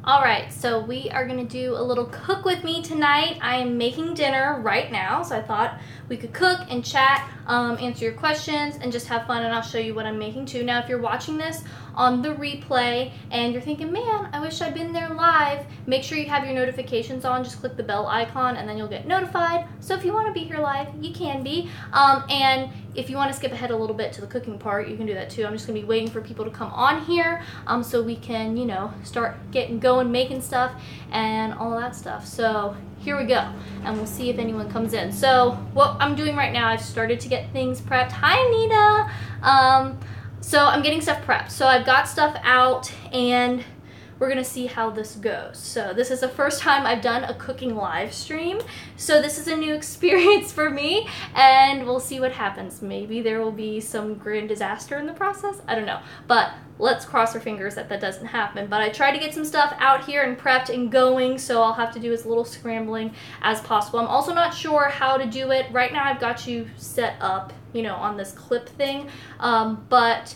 Alright, so we are going to do a little cook with me tonight. I am making dinner right now, so I thought we could cook and chat, answer your questions, and just have fun, and I'll show you what I'm making too. Now, if you're watching this on the replay and you're thinking, man, I wish I'd been there live, make sure you have your notifications on. Just click the bell icon and then you'll get notified. So if you want to be here live, you can be. And if you want to skip ahead a little bit to the cooking part, you can do that too. I'm just going to be waiting for people to come on here so we can, you know, start getting going, making stuff and all that stuff. So here we go, and we'll see if anyone comes in. So what I'm doing right now, I've started to get things prepped. Hi, Nita. So I'm getting stuff prepped. So I've got stuff out and we're gonna see how this goes. So this is the first time I've done a cooking live stream. So this is a new experience for me and we'll see what happens. Maybe there will be some grand disaster in the process. I don't know, but let's cross our fingers that that doesn't happen. But I tried to get some stuff out here and prepped and going, so I'll have to do as little scrambling as possible. I'm also not sure how to do it. Right now I've got you set up, you know, on this clip thing, but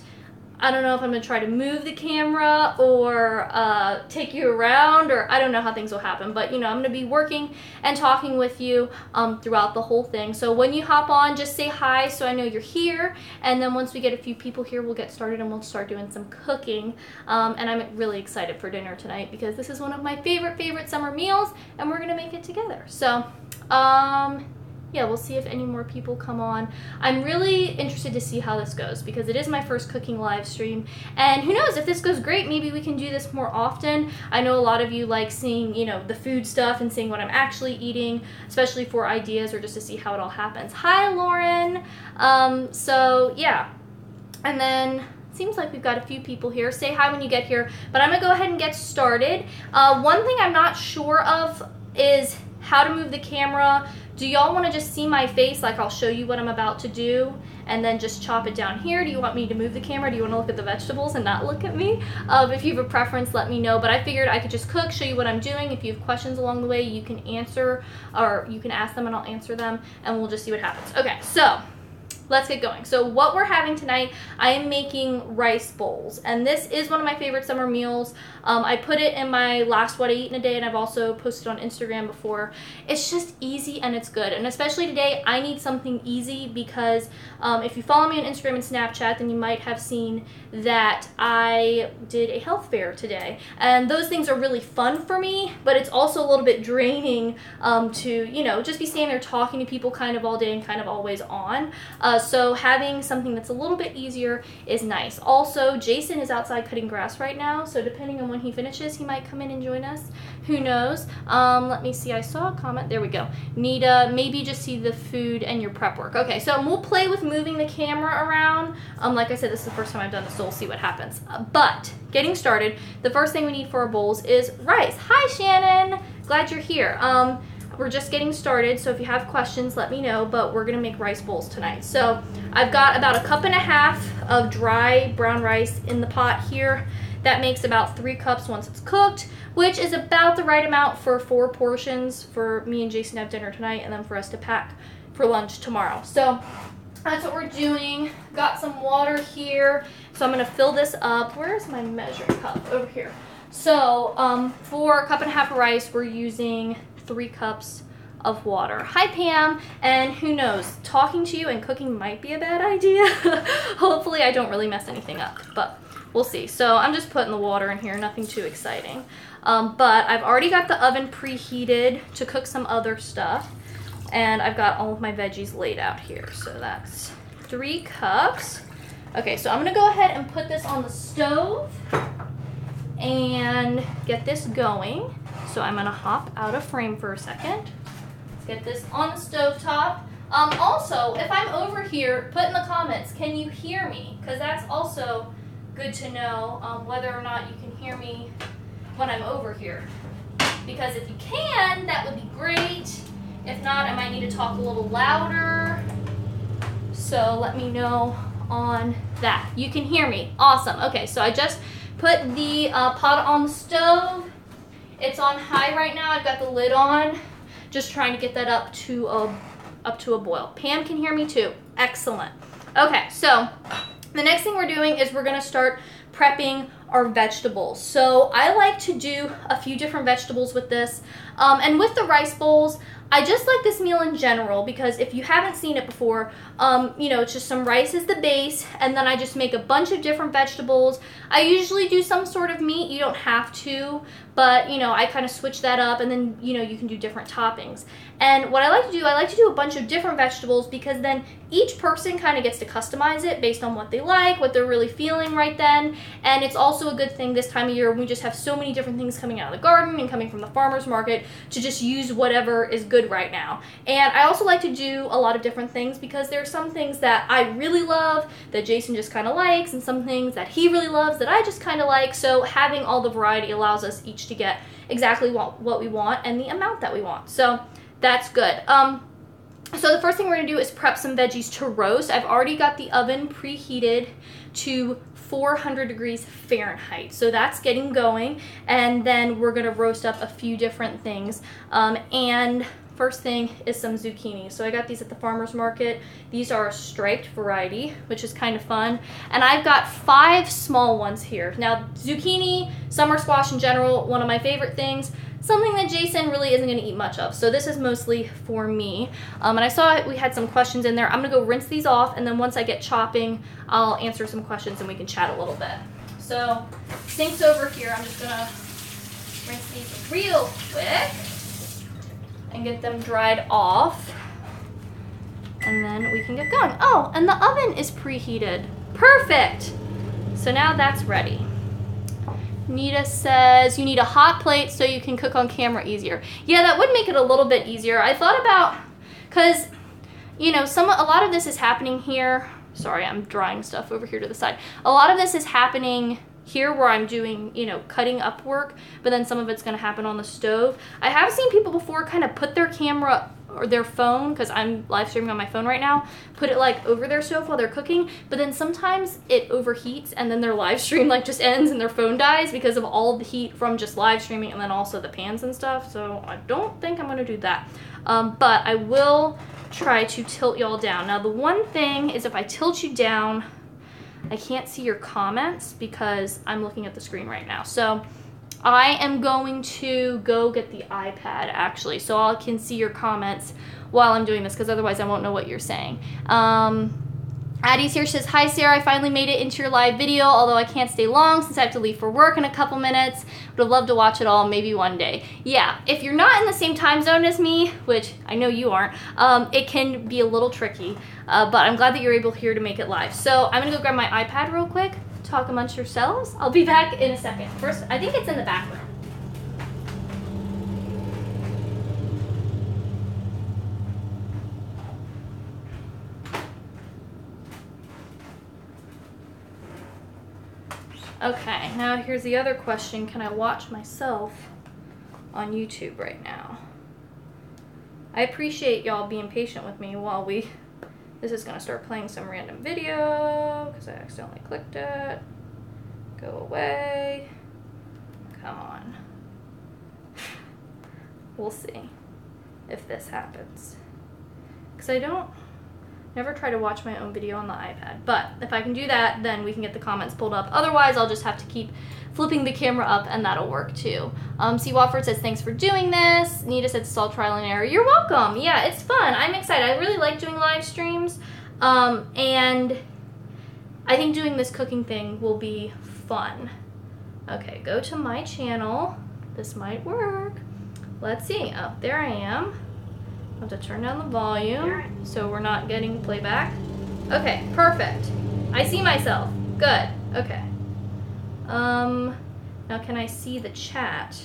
I don't know if I'm going to try to move the camera or take you around, or I don't know how things will happen. But, you know, I'm going to be working and talking with you throughout the whole thing. So when you hop on, just say hi so I know you're here. And then once we get a few people here, we'll get started and we'll start doing some cooking. And I'm really excited for dinner tonight because this is one of my favorite summer meals and we're going to make it together. So, yeah, we'll see if any more people come on. I'm really interested to see how this goes because it is my first cooking live stream. And who knows, if this goes great, maybe we can do this more often. I know a lot of you like seeing, you know, the food stuff and seeing what I'm actually eating, especially for ideas or just to see how it all happens. Hi, Lauren. So, yeah. And then seems like we've got a few people here. Say hi when you get here. But I'm going to go ahead and get started. One thing I'm not sure of is how to move the camera. Do y'all want to just see my face, like I'll show you what I'm about to do and then just chop it down here? Do you want me to move the camera? Do you want to look at the vegetables and not look at me? If you have a preference, let me know. But I figured I could just cook, show you what I'm doing. If you have questions along the way, you can answer, or you can ask them and I'll answer them, and we'll just see what happens. Okay, so let's get going. So what we're having tonight, I am making rice bowls, and this is one of my favorite summer meals. I put it in my last what I eat in a day, and I've also posted on Instagram before. It's just easy and it's good, and especially today I need something easy because if you follow me on Instagram and Snapchat, then you might have seen that I did a health fair today, and those things are really fun for me, but it's also a little bit draining to, you know, just be standing there talking to people kind of all day and kind of always on. So having something that's a little bit easier is nice. Also, Jasen is outside cutting grass right now, so depending on when he finishes, he might come in and join us. Who knows? Let me see. I saw a comment. There we go. Nita, maybe just see the food and your prep work. Okay, so we'll play with moving the camera around. Like I said, this is the first time I've done this, so we'll see what happens. But getting started, the first thing we need for our bowls is rice. Hi, Shannon. Glad you're here. We're just getting started, so if you have questions, let me know, but we're gonna make rice bowls tonight. So I've got about 1.5 cups of dry brown rice in the pot here. That makes about 3 cups once it's cooked, which is about the right amount for 4 portions for me and Jason to have dinner tonight, and then for us to pack for lunch tomorrow. So that's what we're doing. Got some water here, so I'm gonna fill this up. Where's my measuring cup? Over here. So for 1.5 cups of rice, we're using 3 cups of water. Hi, Pam. And who knows, talking to you and cooking might be a bad idea. Hopefully I don't really mess anything up, but we'll see. So I'm just putting the water in here, nothing too exciting. But I've already got the oven preheated to cook some other stuff, and I've got all of my veggies laid out here. So that's 3 cups. Okay, so I'm gonna go ahead and put this on the stove and get this going. So I'm gonna hop out of frame for a second. Let's get this on the stove top. Also, if I'm over here, put in the comments, can you hear me? Because that's also good to know whether or not you can hear me when I'm over here. Because if you can, that would be great. If not, I might need to talk a little louder. So let me know on that. You can hear me. Awesome. Okay, so I just put the pot on the stove. It's on high right now. I've got the lid on, just trying to get that up to a boil. Pam can hear me too. Excellent. Okay, so the next thing we're doing is we're gonna start prepping are vegetables. So I like to do a few different vegetables with this. And with the rice bowls, I just like this meal in general because if you haven't seen it before, you know, it's just some rice as the base, and then I just make a bunch of different vegetables. I usually do some sort of meat. You don't have to, but, you know, I kind of switch that up, and then, you know, you can do different toppings. And what I like to do a bunch of different vegetables because then each person kind of gets to customize it based on what they like, what they're really feeling right then. And it's also a good thing this time of year when we just have so many different things coming out of the garden and coming from the farmer's market to just use whatever is good right now. And I also like to do a lot of different things because there are some things that I really love that Jasen just kind of likes, and some things that he really loves that I just kind of like. So having all the variety allows us each to get exactly what we want and the amount that we want. So that's good. So the first thing we're going to do is prep some veggies to roast. I've already got the oven preheated to 400 degrees Fahrenheit. So that's getting going. And then we're going to roast up a few different things. And first thing is some zucchini. So I got these at the farmer's market. These are a striped variety, which is kind of fun. And I've got 5 small ones here. Now, zucchini, summer squash in general, one of my favorite things. Something that Jasen really isn't going to eat much of. So this is mostly for me. And I saw we had some questions in there. I'm going to go rinse these off, and then once I get chopping, I'll answer some questions and we can chat a little bit. So sink's over here. I'm just going to rinse these real quick and get them dried off. And then we can get going. Oh, and the oven is preheated. Perfect. So now that's ready. Nita says, you need a hot plate so you can cook on camera easier. Yeah, that would make it a little bit easier. I thought about, because, you know, a lot of this is happening here. Sorry, I'm drying stuff over here to the side. A lot of this is happening here where I'm doing, you know, cutting up work, but then some of it's going to happen on the stove. I have seen people before kind of put their camera or their phone, because I'm live streaming on my phone right now, put it like over their stove while they're cooking, but then sometimes it overheats and then their live stream like just ends and their phone dies because of all the heat from just live streaming and then also the pans and stuff. So I don't think I'm going to do that. But I will try to tilt y'all down. Now the one thing is if I tilt you down, I can't see your comments because I'm looking at the screen right now. So I am going to go get the iPad actually, so I can see your comments while I'm doing this, because otherwise I won't know what you're saying. Addie's here, says, hi Sarah, I finally made it into your live video, although I can't stay long since I have to leave for work in a couple minutes. Would have loved to watch it all, maybe one day. Yeah, if you're not in the same time zone as me, which I know you aren't, it can be a little tricky, but I'm glad that you're able here to make it live. So I'm gonna go grab my iPad real quick, talk amongst yourselves. I'll be back in a second. First, I think it's in the back room. Okay, now here's the other question. Can I watch myself on YouTube right now? I appreciate y'all being patient with me while this is gonna start playing some random video because I accidentally clicked it. Go away. Come on. We'll see if this happens. Because I never try to watch my own video on the iPad. But if I can do that, then we can get the comments pulled up. Otherwise, I'll just have to keep flipping the camera up and that'll work too. C. Watford says, thanks for doing this. Nita said, it's all trial and error. You're welcome. Yeah, it's fun. I'm excited. I really like doing live streams. And I think doing this cooking thing will be fun. Okay, go to my channel. This might work. Let's see. Oh, there I am. I have to turn down the volume so we're not getting playback. Okay, perfect. I see myself. Good. Okay. Now can I see the chat?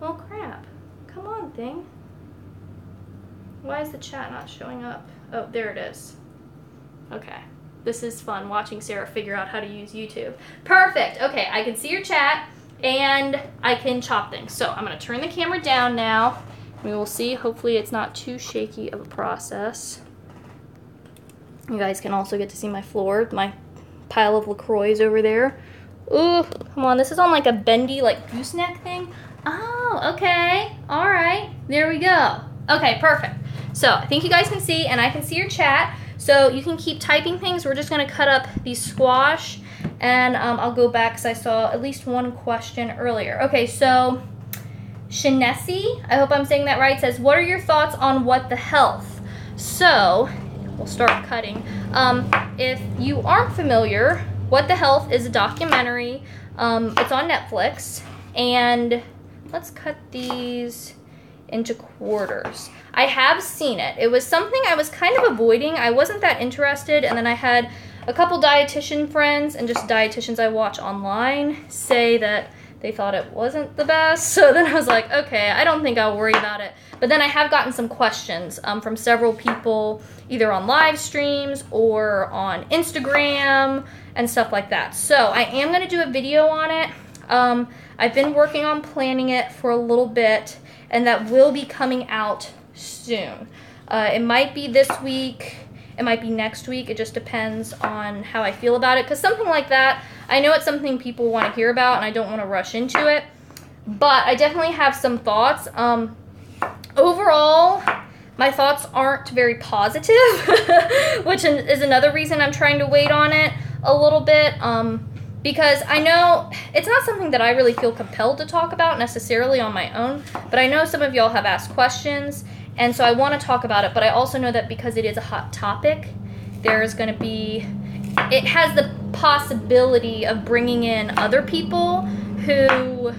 Oh crap. Come on, thing. Why is the chat not showing up? Oh, there it is. Okay. This is fun, watching Sarah figure out how to use YouTube. Perfect. Okay, I can see your chat and I can chop things. So I'm going to turn the camera down now. We will see. Hopefully it's not too shaky of a process. You guys can also get to see my floor, my pile of LaCroix over there. Ooh, come on. This is on like a bendy, like gooseneck thing. Oh, okay. All right. There we go. Okay, perfect. So I think you guys can see, and I can see your chat. So you can keep typing things. We're just going to cut up these squash And I'll go back because I saw at least one question earlier. Okay, so Shinesi, I hope I'm saying that right, says, what are your thoughts on What the Health? So, we'll start cutting. If you aren't familiar, What the Health is a documentary. It's on Netflix. And let's cut these into quarters. I have seen it. It was something I was kind of avoiding. I wasn't that interested, and then I had a couple dietitian friends and just dietitians I watch online say that they thought it wasn't the best. So then I was like, okay, I don't think I'll worry about it. But then I have gotten some questions from several people, either on live streams or on Instagram and stuff like that. So I am going to do a video on it. I've been working on planning it for a little bit, and that will be coming out soon. It might be this week. It might be next week. It just depends on how I feel about it. Because something like that, I know it's something people want to hear about, and I don't want to rush into it. But I definitely have some thoughts. Overall, my thoughts aren't very positive, which is another reason I'm trying to wait on it a little bit. Because I know it's not something that I really feel compelled to talk about necessarily on my own. But I know some of y'all have asked questions. And so I want to talk about it, but I also know that because it is a hot topic, there's going to be, it has the possibility of bringing in other people who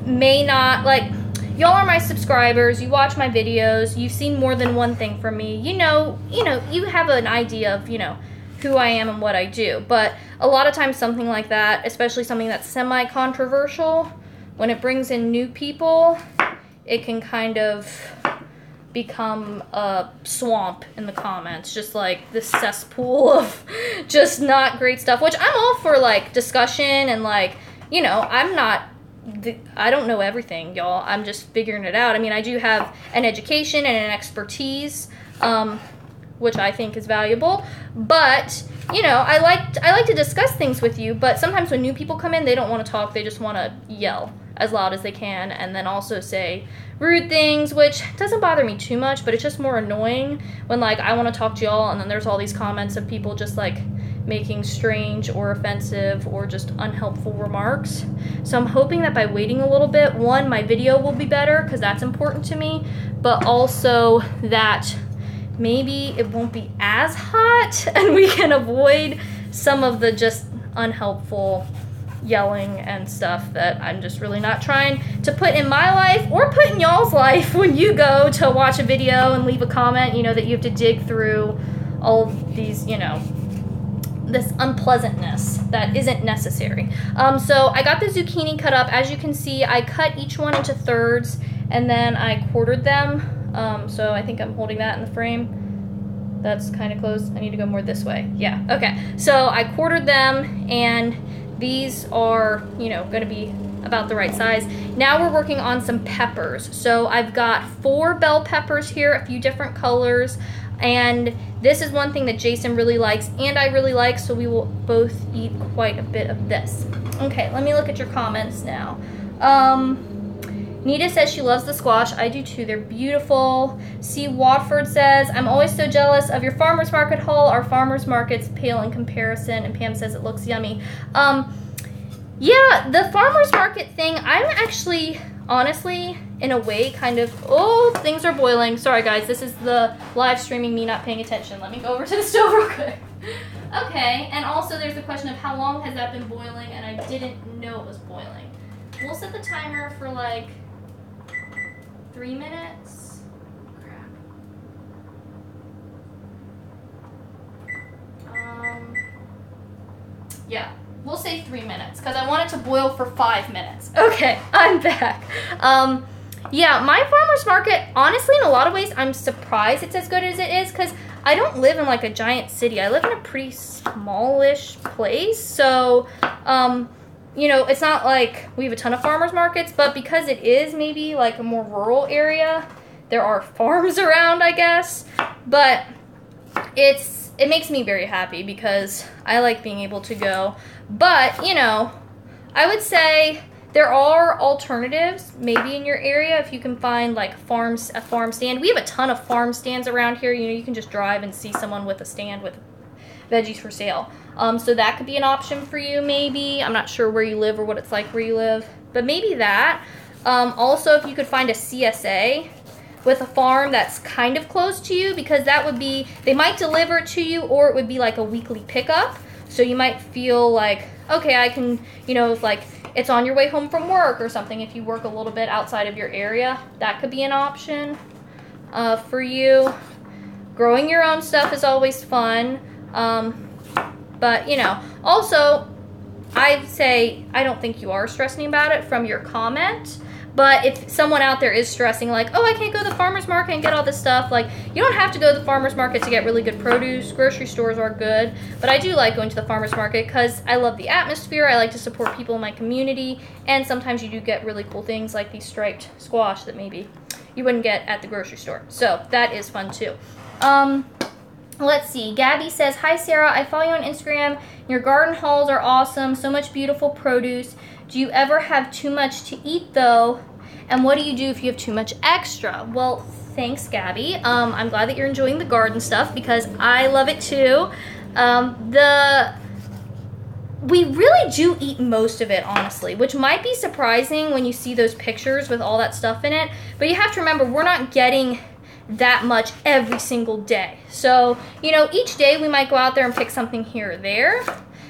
may not, like, y'all are my subscribers, you watch my videos, you've seen more than one thing from me, you know, you have an idea of, who I am and what I do. But a lot of times something like that, especially something that's semi-controversial, when it brings in new people, it can kind of become a swamp in the comments, just like this cesspool of just not great stuff, which I'm all for, like, discussion and, like, I don't know everything, y'all. I'm just figuring it out. I mean, I do have an education and an expertise, which I think is valuable, but I like to discuss things with you, but sometimes when new people come in, they don't want to talk, they just want to yell as loud as they can, and then also say rude things, which doesn't bother me too much, but it's just more annoying when, like, I want to talk to y'all, and then there's all these comments of people just, like, making strange or offensive or just unhelpful remarks. So I'm hoping that by waiting a little bit, one, my video will be better, because that's important to me, but also that maybe it won't be as hot, and we can avoid some of the just unhelpful yelling and stuff that I'm just really not trying to put in my life or put in y'all's life when you go to watch a video and leave a comment, that you have to dig through all of these, this unpleasantness that isn't necessary. So I got the zucchini cut up. As you can see, I cut each one into thirds and then I quartered them. So I think I'm holding that in the frame. That's kind of close. I need to go more this way. Yeah, okay. So I quartered them, and these are, going to be about the right size. Now we're working on some peppers. So I've got 4 bell peppers here, a few different colors. And this is one thing that Jasen really likes and I really like, so we will both eat quite a bit of this. Okay, let me look at your comments now. Nita says she loves the squash. I do too. They're beautiful. C. Watford says, I'm always so jealous of your farmer's market haul. Our farmer's market's pale in comparison. And Pam says it looks yummy. Yeah, the farmer's market thing, I'm actually, honestly, in a way, kind of, oh, things are boiling. Sorry, guys. This is the live streaming me not paying attention. Let me go over to the stove real quick. Okay, and also there's the question of how long has that been boiling, and I didn't know it was boiling. We'll set the timer for, like, 3 minutes. Crap. Yeah, we'll say 3 minutes because I want it to boil for 5 minutes. Okay, I'm back. Yeah, my farmer's market, honestly, in a lot of ways, I'm surprised it's as good as it is because I don't live in like a giant city. I live in a pretty smallish place, so it's not like we have a ton of farmers markets, but because it is maybe like a more rural area, there are farms around, I guess. But it makes me very happy because I like being able to go. But, I would say there are alternatives maybe in your area if you can find like a farm stand. We have a ton of farm stands around here. You can just drive and see someone with a stand with veggies for sale. So that could be an option for you maybe. I'm not sure where you live or what it's like where you live, but maybe that. Also, if you could find a CSA with a farm that's kind of close to you, because that would be, they might deliver it to you, or it would be like a weekly pickup. So you might feel like, okay, I can, you know, if like it's on your way home from work or something, if you work a little bit outside of your area, that could be an option for you. Growing your own stuff is always fun. But, you know, also, I'd say I don't think you are stressing about it from your comment. But if someone out there is stressing like, oh, I can't go to the farmer's market and get all this stuff, like, you don't have to go to the farmer's market to get really good produce. Grocery stores are good. But I do like going to the farmer's market because I love the atmosphere. I like to support people in my community. And sometimes you do get really cool things like these striped squash that maybe you wouldn't get at the grocery store. So that is fun too. Let's see. Gabby says, hi, Sarah. I follow you on Instagram. Your garden hauls are awesome. So much beautiful produce. Do you ever have too much to eat, though? And what do you do if you have too much extra? Well, thanks, Gabby. I'm glad that you're enjoying the garden stuff because I love it, too. We really do eat most of it, honestly, which might be surprising when you see those pictures with all that stuff in it. But you have to remember, we're not getting that much every single day. So, you know, each day we might go out there and pick something here or there,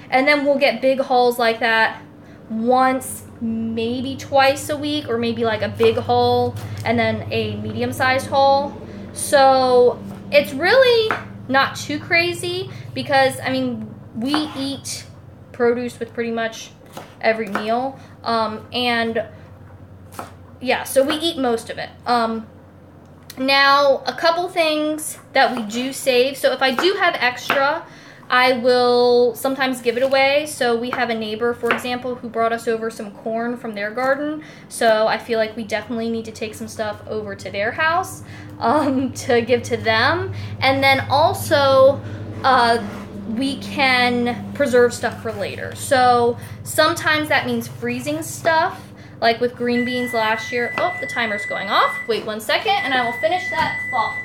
and then we'll get big hauls like that once, maybe twice a week, or maybe like a big haul and then a medium-sized haul. So it's really not too crazy because, I mean, we eat produce with pretty much every meal. And yeah, so we eat most of it. Now, a couple things that we do save. So if I do have extra, I will sometimes give it away. So we have a neighbor, for example, who brought us over some corn from their garden. So I feel like we definitely need to take some stuff over to their house to give to them. And then also, we can preserve stuff for later. So sometimes that means freezing stuff. Like with green beans last year. Oh, the timer's going off. Wait 1 second and I will finish that thought.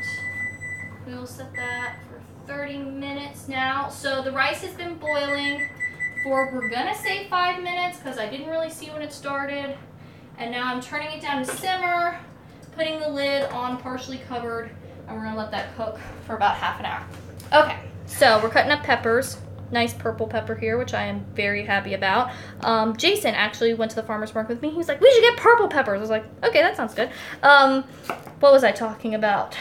We will set that for 30 minutes now. So the rice has been boiling for, we're gonna say 5 minutes because I didn't really see when it started. And now I'm turning it down to simmer, putting the lid on partially covered, and we're gonna let that cook for about half an hour. Okay, so we're cutting up peppers. Nice purple pepper here, which I am very happy about. Jason actually went to the farmer's market with me. He was like, we should get purple peppers. I was like, okay, that sounds good. What was I talking about?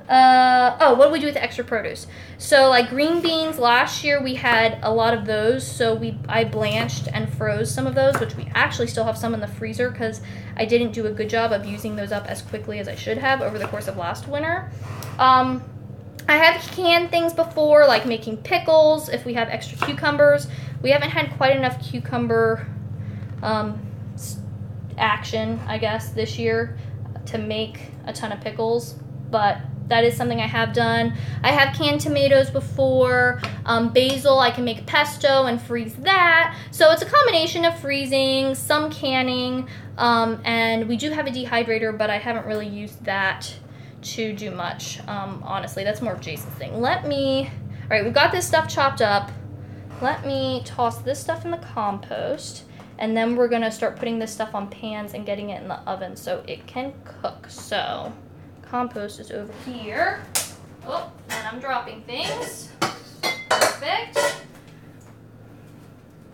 Oh, what do we do with the extra produce? So like green beans, last year we had a lot of those. So I blanched and froze some of those, which we actually still have some in the freezer because I didn't do a good job of using those up as quickly as I should have over the course of last winter. I have canned things before, like making pickles, if we have extra cucumbers. We haven't had quite enough cucumber action, I guess, this year to make a ton of pickles, but that is something I have done. I have canned tomatoes before. Basil, I can make pesto and freeze that. So it's a combination of freezing, some canning, and we do have a dehydrator, but I haven't really used that to do much. Honestly, that's more of Jason's thing. All right, we've got this stuff chopped up. Let me toss this stuff in the compost, and then we're gonna start putting this stuff on pans and getting it in the oven so it can cook. So, compost is over here. Oh, and I'm dropping things. Perfect.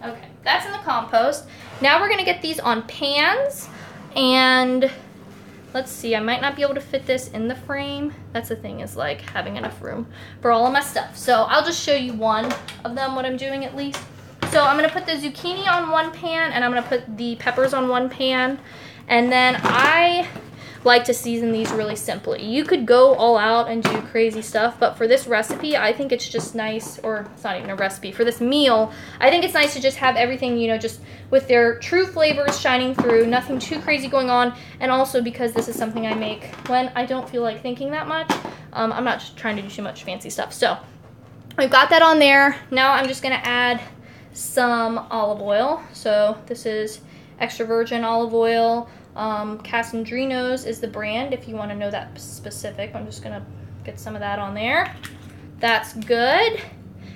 Okay, that's in the compost. Now we're gonna get these on pans, and let's see, I might not be able to fit this in the frame. That's the thing, is like having enough room for all of my stuff. So I'll just show you one of them, what I'm doing at least. So I'm gonna put the zucchini on one pan, and I'm gonna put the peppers on one pan. And then I like to season these really simply. You could go all out and do crazy stuff, but for this recipe, I think it's just nice, or it's not even a recipe, for this meal, I think it's nice to just have everything, you know, just with their true flavors shining through, nothing too crazy going on, and also because this is something I make when I don't feel like thinking that much. I'm not just trying to do too much fancy stuff. So we've got that on there. Now I'm just gonna add some olive oil. So this is extra virgin olive oil. Casandrinos is the brand, if you want to know that specific. I'm just gonna get some of that on there. That's good.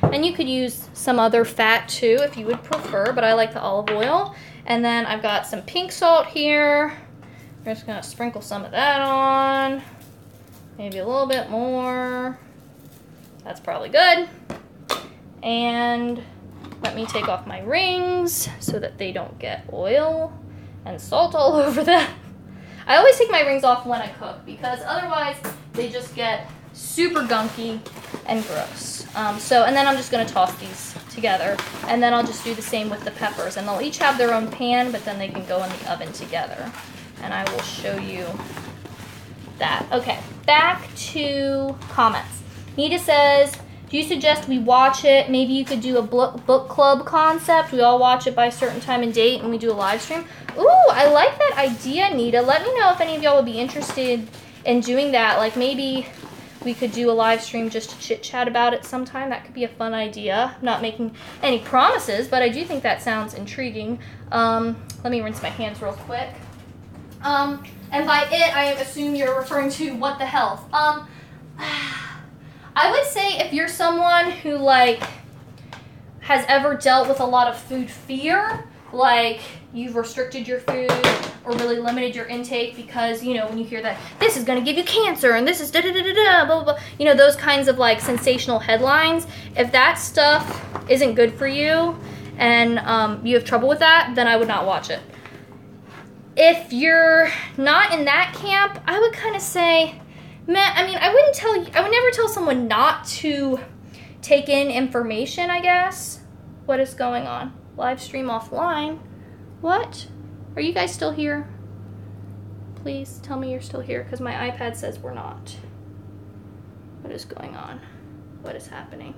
And you could use some other fat too if you would prefer, but I like the olive oil. And then I've got some pink salt here. I'm just gonna sprinkle some of that on. Maybe a little bit more. That's probably good. And let me take off my rings so that they don't get oil and salt all over them. I always take my rings off when I cook because otherwise they just get super gunky and gross. And then I'm just gonna toss these together, and then I'll just do the same with the peppers, and they'll each have their own pan, but then they can go in the oven together. And I will show you that. Okay, back to comments. Nita says, do you suggest we watch it? Maybe you could do a book club concept. We all watch it by a certain time and date and we do a live stream. Ooh, I like that idea, Nita. Let me know if any of y'all would be interested in doing that. Like maybe we could do a live stream just to chit chat about it sometime. That could be a fun idea. I'm not making any promises, but I do think that sounds intriguing. Let me rinse my hands real quick. And by it, I assume you're referring to what the health. I would say if you're someone who like has ever dealt with a lot of food fear, like you've restricted your food or really limited your intake because, you know, when you hear that this is going to give you cancer and this is da-da-da-da-da, blah, blah, blah, you know, those kinds of like sensational headlines, if that stuff isn't good for you and you have trouble with that, then I would not watch it. If you're not in that camp, I would kind of say, man, I mean, I would never tell someone not to take in information, I guess. What is going on? Live stream offline. What? Are you guys still here? Please tell me you're still here because my iPad says we're not. What is going on? What is happening?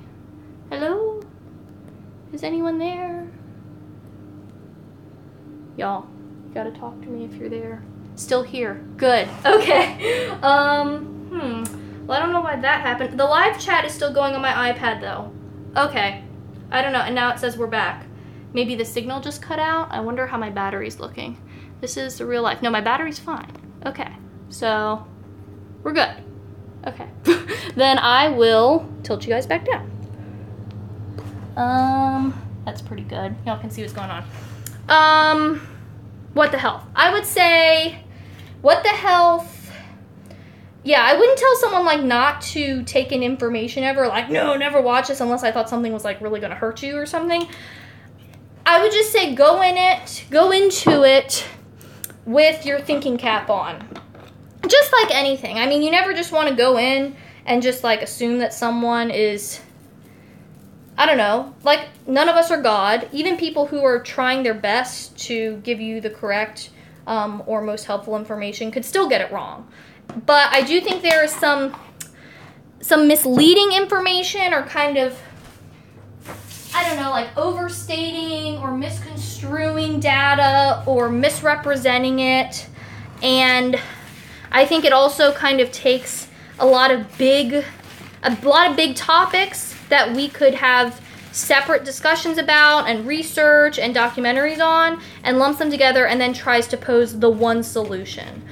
Hello? Is anyone there? Y'all, you gotta talk to me if you're there. Still here. Good. Okay. Well, I don't know why that happened. The live chat is still going on my iPad though. Okay. I don't know. And now it says we're back. Maybe the signal just cut out. I wonder how my battery's looking. This is the real life. No, my battery's fine. Okay. So we're good. Okay. Then I will tilt you guys back down. That's pretty good. Y'all can see what's going on. What the health? I would say, what the health? Yeah, I wouldn't tell someone like not to take in information ever. Like, no, never watch this unless I thought something was like really gonna hurt you or something. I would just say go into it with your thinking cap on. Just like anything. I mean, you never just want to go in and just like assume that someone is, I don't know, like none of us are God. Even people who are trying their best to give you the correct or most helpful information could still get it wrong. But I do think there is some misleading information or kind of, I don't know, like overstating or misconstruing data or misrepresenting it. And I think it also kind of takes a lot of big topics that we could have separate discussions about and research and documentaries on and lumps them together and then tries to pose the one solution.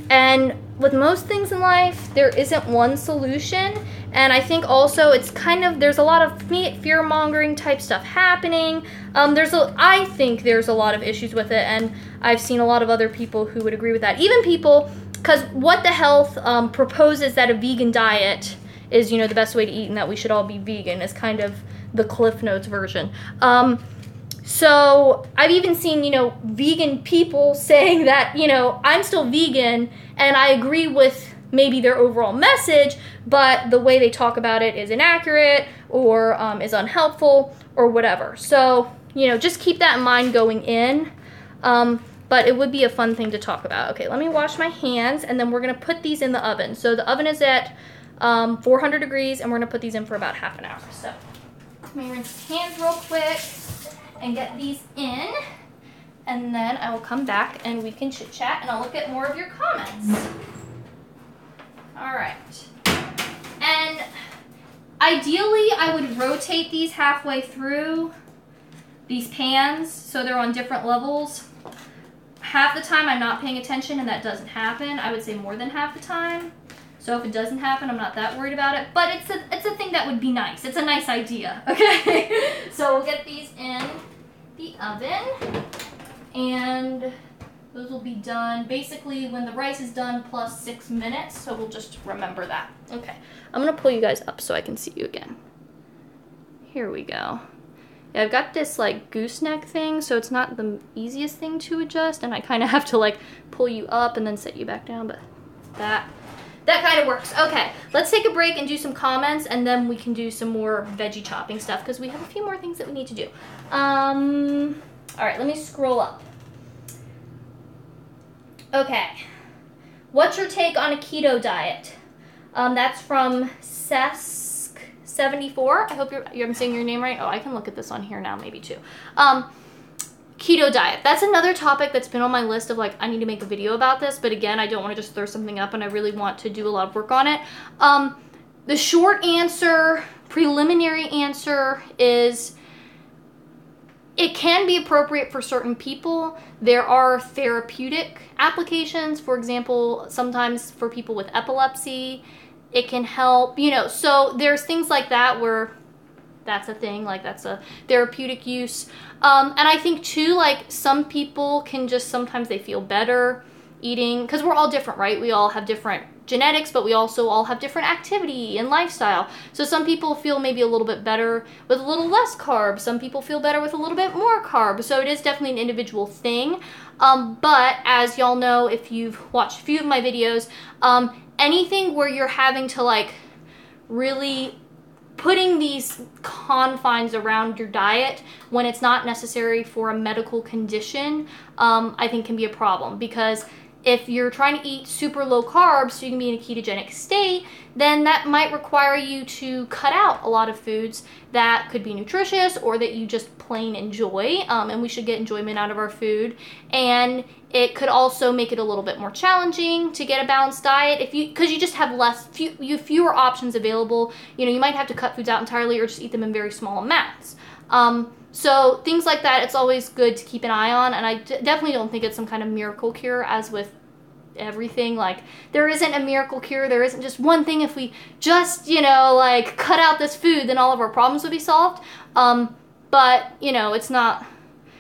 And with most things in life, there isn't one solution. And I think also it's kind of, there's a lot of fear-mongering type stuff happening. I think there's a lot of issues with it, and I've seen a lot of other people who would agree with that. Even people, because What the Health proposes that a vegan diet is, you know, the best way to eat and that we should all be vegan is kind of the Cliff Notes version. So I've even seen, you know, vegan people saying that, you know, I'm still vegan and I agree with maybe their overall message, but the way they talk about it is inaccurate or is unhelpful or whatever. So, you know, just keep that in mind going in. But it would be a fun thing to talk about. Okay, let me wash my hands and then we're gonna put these in the oven. So the oven is at 400 degrees and we're gonna put these in for about half an hour. So let me rinse my hands real quick and get these in, and then I will come back and we can chit chat and I'll look at more of your comments. All right. And ideally I would rotate these halfway through these pans so they're on different levels. Half the time I'm not paying attention and that doesn't happen. I would say more than half the time. So if it doesn't happen, I'm not that worried about it. But it's a thing that would be nice. It's a nice idea, okay? So we'll get these in the oven. And those will be done basically when the rice is done plus 6 minutes. So we'll just remember that. Okay, I'm gonna pull you guys up so I can see you again. Here we go. Yeah, I've got this like gooseneck thing, so it's not the easiest thing to adjust, and I kind of have to like pull you up and then set you back down, but that kind of works. Okay, let's take a break and do some comments, and then we can do some more veggie chopping stuff because we have a few more things that we need to do. All right, let me scroll up. Okay, what's your take on a keto diet? That's from Sesk74. I hope I'm saying your name right. Oh, I can look at this on here now, maybe too. Keto diet. That's another topic that's been on my list of like, I need to make a video about this, but again, I don't want to just throw something up, and I really want to do a lot of work on it. The short answer, preliminary answer is it can be appropriate for certain people. There are therapeutic applications. For example, sometimes for people with epilepsy, it can help, you know, so there's things like that where that's a thing, like that's a therapeutic use. And I think too, like some people can just, sometimes they feel better eating, because we're all different, right? We all have different genetics, but we also all have different activity and lifestyle. So some people feel maybe a little bit better with a little less carbs. Some people feel better with a little bit more carbs. So it is definitely an individual thing. But as y'all know, if you've watched a few of my videos, anything where you're having to like really putting these confines around your diet when it's not necessary for a medical condition, I think can be a problem, because if you're trying to eat super low carbs so you can be in a ketogenic state, then that might require you to cut out a lot of foods that could be nutritious or that you just plain enjoy, and we should get enjoyment out of our food. And it could also make it a little bit more challenging to get a balanced diet because you just have fewer options available. You know, you might have to cut foods out entirely or just eat them in very small amounts. So things like that, it's always good to keep an eye on, and I definitely don't think it's some kind of miracle cure, as with everything. Like, there isn't a miracle cure. There isn't just one thing. If we just, you know, like cut out this food, then all of our problems would be solved. But, you know, it's not,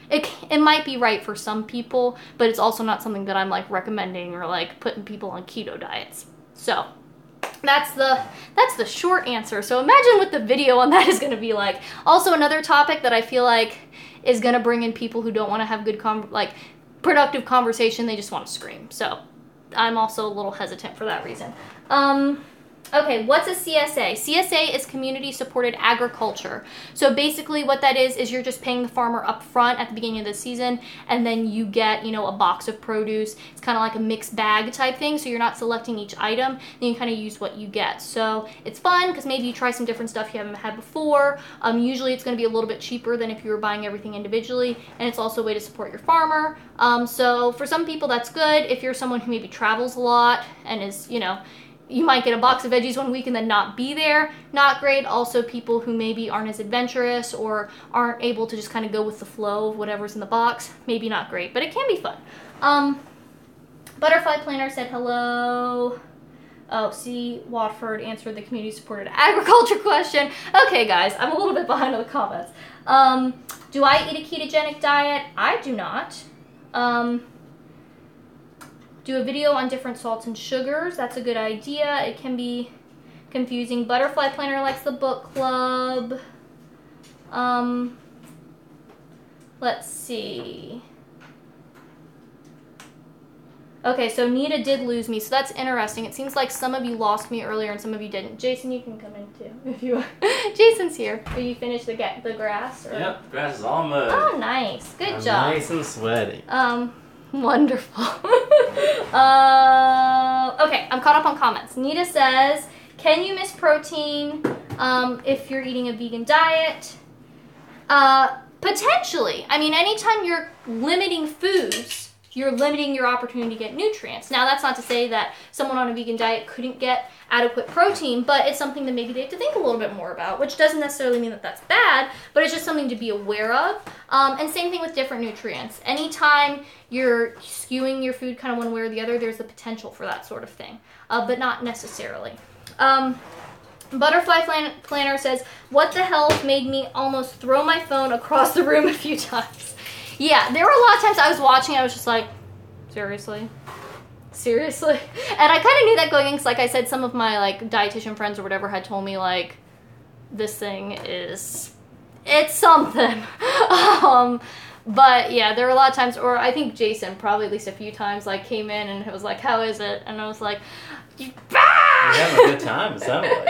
it might be right for some people, but it's also not something that I'm like recommending or like putting people on keto diets. So that's the short answer. So imagine what the video on that is going to be like. Also, another topic that I feel like is going to bring in people who don't want to have good productive conversation. They just want to scream. So I'm also a little hesitant for that reason. Okay, what's a CSA? CSA is community supported agriculture. So basically what that is you're just paying the farmer up front at the beginning of the season, and then you get, you know, a box of produce. It's kind of like a mixed bag type thing, so you're not selecting each item, then you kind of use what you get. So it's fun because maybe you try some different stuff you haven't had before. Usually it's going to be a little bit cheaper than if you were buying everything individually, and it's also a way to support your farmer. So for some people that's good. If you're someone who maybe travels a lot and is, you know, you might get a box of veggies one week and then not be there. Not great. Also, people who maybe aren't as adventurous or aren't able to just kind of go with the flow of whatever's in the box, maybe not great, but it can be fun. Butterfly Planner said hello. Oh, see, Watford answered the community-supported agriculture question. Okay, guys, I'm a little bit behind on the comments. Do I eat a ketogenic diet? I do not. Do a video on different salts and sugars. That's a good idea. It can be confusing. Butterfly Planner likes the book club. Let's see. Okay, so Nita did lose me, so that's interesting. It seems like some of you lost me earlier and some of you didn't. Jason, you can come in too if you want. Jason's here. Did you finish the grass? Or? Yep, grass is all mud. Oh, nice. Good job. Nice and sweaty. Wonderful. Okay, I'm caught up on comments. Nita says, can you miss protein if you're eating a vegan diet? Potentially. I mean, anytime you're limiting foods, you're limiting your opportunity to get nutrients. Now, that's not to say that someone on a vegan diet couldn't get adequate protein, but it's something that maybe they have to think a little bit more about, which doesn't necessarily mean that that's bad, but it's just something to be aware of. And same thing with different nutrients. Anytime you're skewing your food kind of one way or the other, there's the potential for that sort of thing, but not necessarily. Butterfly Planner says, what the hell made me almost throw my phone across the room a few times? Yeah, there were a lot of times I was watching, I was just like, seriously? Seriously? And I kind of knew that going in, because like I said, some of my like dietitian friends or whatever had told me like, this thing is, it's something. But yeah, there were a lot of times, or I think Jasen probably at least a few times like came in and it was like, how is it? And I was like, you're having a good time, it sounded like.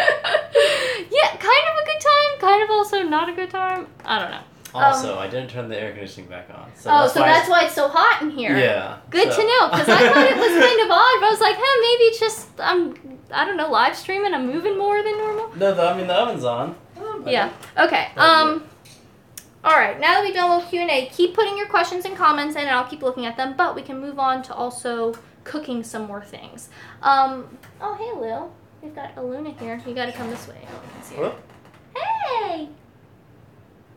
Yeah, kind of a good time, kind of also not a good time. I don't know. Also, I didn't turn the air conditioning back on. So that's why it's so hot in here. Yeah. Good to know, because I thought it was kind of odd, but I was like, maybe it's just, I don't know, live streaming, I'm moving more than normal. No, the oven's on. Yeah, okay. Alright, now that we've done a little Q&A, keep putting your questions and comments in, and I'll keep looking at them, but we can move on to also cooking some more things. Oh, hey, Lil. We've got Aluna here. You gotta come this way. Oh, I can see her. Hey!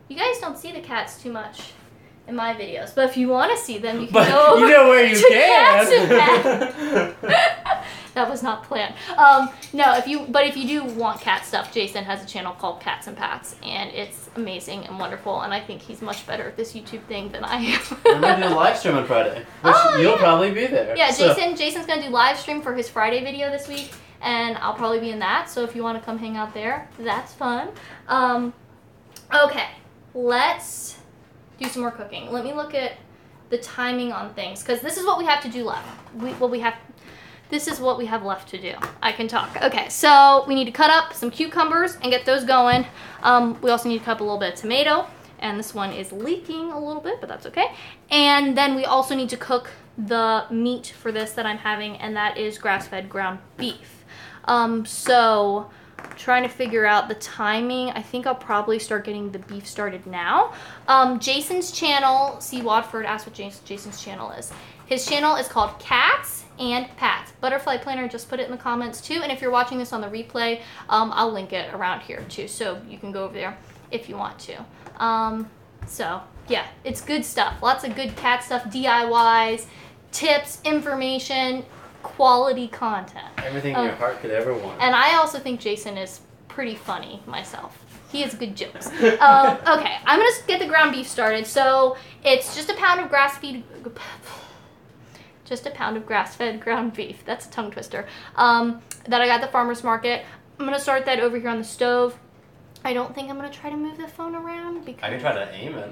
You guys don't see the cats too much in my videos, but if you want to see them, you can go over you know where you can. That was not planned. No, if you do want cat stuff, Jasen has a channel called Cats and Pats, and it's amazing and wonderful, and I think he's much better at this YouTube thing than I am. I'm going to do a live stream on Friday, which you'll probably be there. Yeah, Jason's going to do live stream for his Friday video this week, and I'll probably be in that, so if you want to come hang out there, that's fun. Okay. Let's do some more cooking. Let me look at the timing on things, because this is what we have to do left. This is what we have left to do. I can talk. Okay, so we need to cut up some cucumbers and get those going. We also need to cut up a little bit of tomato, and this one is leaking a little bit, but that's okay. And then we also need to cook the meat for this that I'm having, and that is grass-fed ground beef. So trying to figure out the timing. I think I'll probably start getting the beef started now. Jason's channel, C. Wadford asked what Jason's channel is. His channel is called Cats and Pats. Butterfly Planner just put it in the comments too, and if you're watching this on the replay, I'll link it around here too, so you can go over there if you want to. So yeah, it's good stuff. Lots of good cat stuff, DIYs, tips, information, quality content. Everything your heart could ever want. And I also think Jasen is pretty funny myself. He has good jokes. Okay, I'm going to get the ground beef started. So it's just a pound of grass-fed ground beef. That's a tongue twister. That I got at the farmer's market. I'm going to start that over here on the stove. I don't think I'm going to try to move the phone around because I can try to aim it.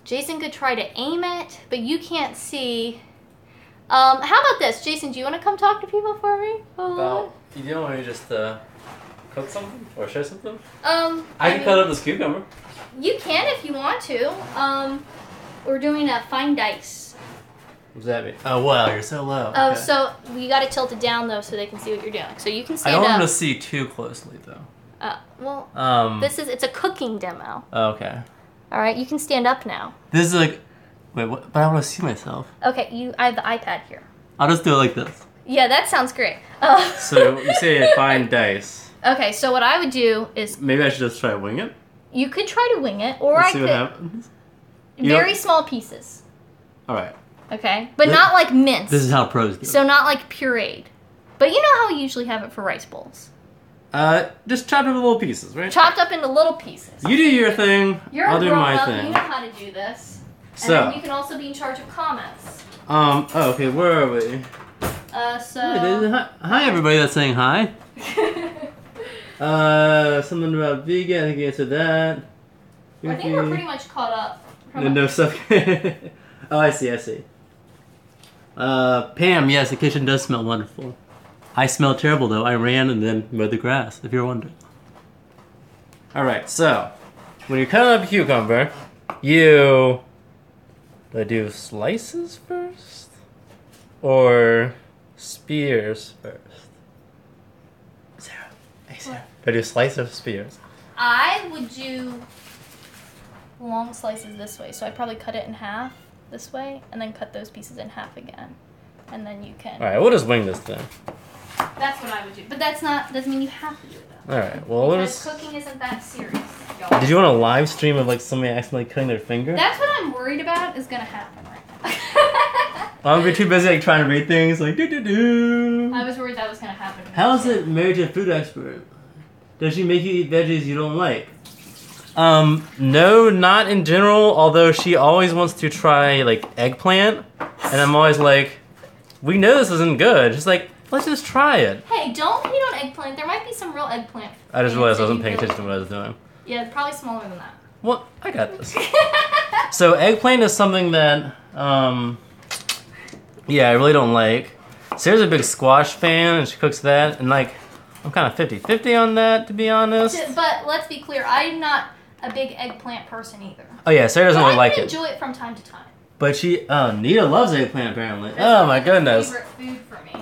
Jasen could try to aim it, but you can't see. How about this? Jasen, do you want to come talk to people for me? Well, you don't want me to just cook something or show something? I can cut up this cucumber. You can if you want to. We're doing a fine dice. What does that mean? Oh, wow, you're so low. Oh, okay. So you got to tilt it down, though, so they can see what you're doing. So you can stand up. I don't want to see too closely, though. Well, it's a cooking demo. Okay. All right, you can stand up now. This is like... Wait, what? But I want to see myself. Okay, I have the iPad here. I'll just do it like this. Yeah, that sounds great. So you say fine dice. Okay, so what I would do is... Maybe I should just try to wing it? You could try to wing it, or Let's I see could... what happens. Very small pieces. Alright. Okay? But not like minced. This is how pros do it. So not like pureed. But you know how we usually have it for rice bowls? Just chopped up little pieces, right? Chopped up into little pieces. You do your thing, I'll do my thing. You know how to do this. And So, then you can also be in charge of comments. okay, where are we? Hi everybody that's saying hi. Something about vegan, I think you answered that. I think we're pretty much caught up. No stuff. Oh, I see. Pam, yes, the kitchen does smell wonderful. I smell terrible though. I ran and then mowed the grass, if you're wondering. Alright, so, when you're cutting up a cucumber, you... Do I do slices first? Or spears first? Sarah. Hey, Sarah. Do I do slices or spears? I would do long slices this way, so I'd probably cut it in half. this way, and then cut those pieces in half again. And then you can... Alright, we'll just wing this then. That's what I would do. But that's not, doesn't mean you have to do it though. Alright, well we'll because just... cooking isn't that serious, y'all. Did you want a live stream of like somebody accidentally cutting their finger? That's what I'm worried about is gonna happen right now. I'm gonna be too busy like trying to read things like do. I was worried that was gonna happen. How is it married to a food expert? Does she make you eat veggies you don't like? No, not in general, although she always wants to try like eggplant. And I'm always like, we know this isn't good. She's like, let's just try it. Hey, don't hate on eggplant. There might be some real eggplant. I just realized I wasn't paying attention to what I was doing. Yeah, probably smaller than that. Well, I got this. So eggplant is something that, yeah, I really don't like. Sarah's a big squash fan, and she cooks that, and like, I'm kind of 50-50 on that, to be honest. But let's be clear, I'm not a big eggplant person either. Oh yeah, Sarah doesn't really like it. I enjoy it from time to time. But she, Nita loves eggplant apparently. Oh my goodness. Favorite food for me.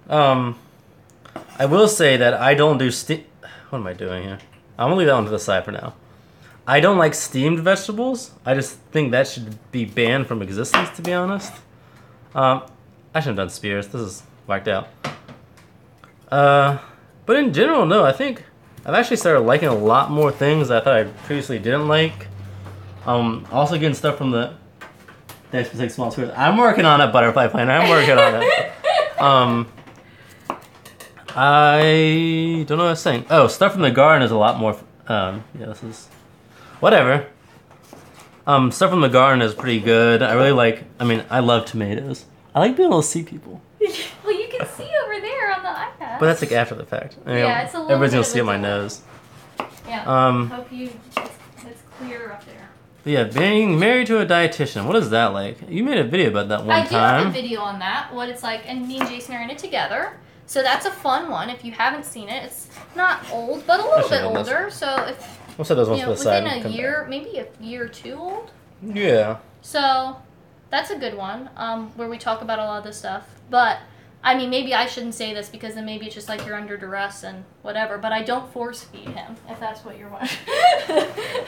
I will say that I don't do what am I doing here? I'm gonna leave that one to the side for now. I don't like steamed vegetables. I just think that should be banned from existence, to be honest. I shouldn't have done spears. This is whacked out. But in general, no, I think I've actually started liking a lot more things that I thought I previously didn't like. Also getting stuff from the Thanks for taking small squares. I'm working on a butterfly planner. I'm working on it. I don't know what I was saying. Oh, stuff from the garden is a lot more. Yeah, this is whatever. Stuff from the garden is pretty good. I really like. I mean, I love tomatoes. I like being able to see people. Well, you can see over there on the iPad. But that's like after the fact. Yeah, it's a little. Everybody's gonna see it on my nose. Yeah. Hope it's clear up there. But yeah, being married to a dietitian. What is that like? You made a video about that one time. I do have a video on that. What it's like, and me and Jason are in it together. So that's a fun one. If you haven't seen it, it's not old, but a little bit older. So if we'll set those ones you to know, the side. within a year, maybe a year or two old. Yeah. So that's a good one. Where we talk about a lot of this stuff. But I mean, maybe I shouldn't say this because then maybe it's just like you're under duress and whatever. But I don't force feed him if that's what you're wondering.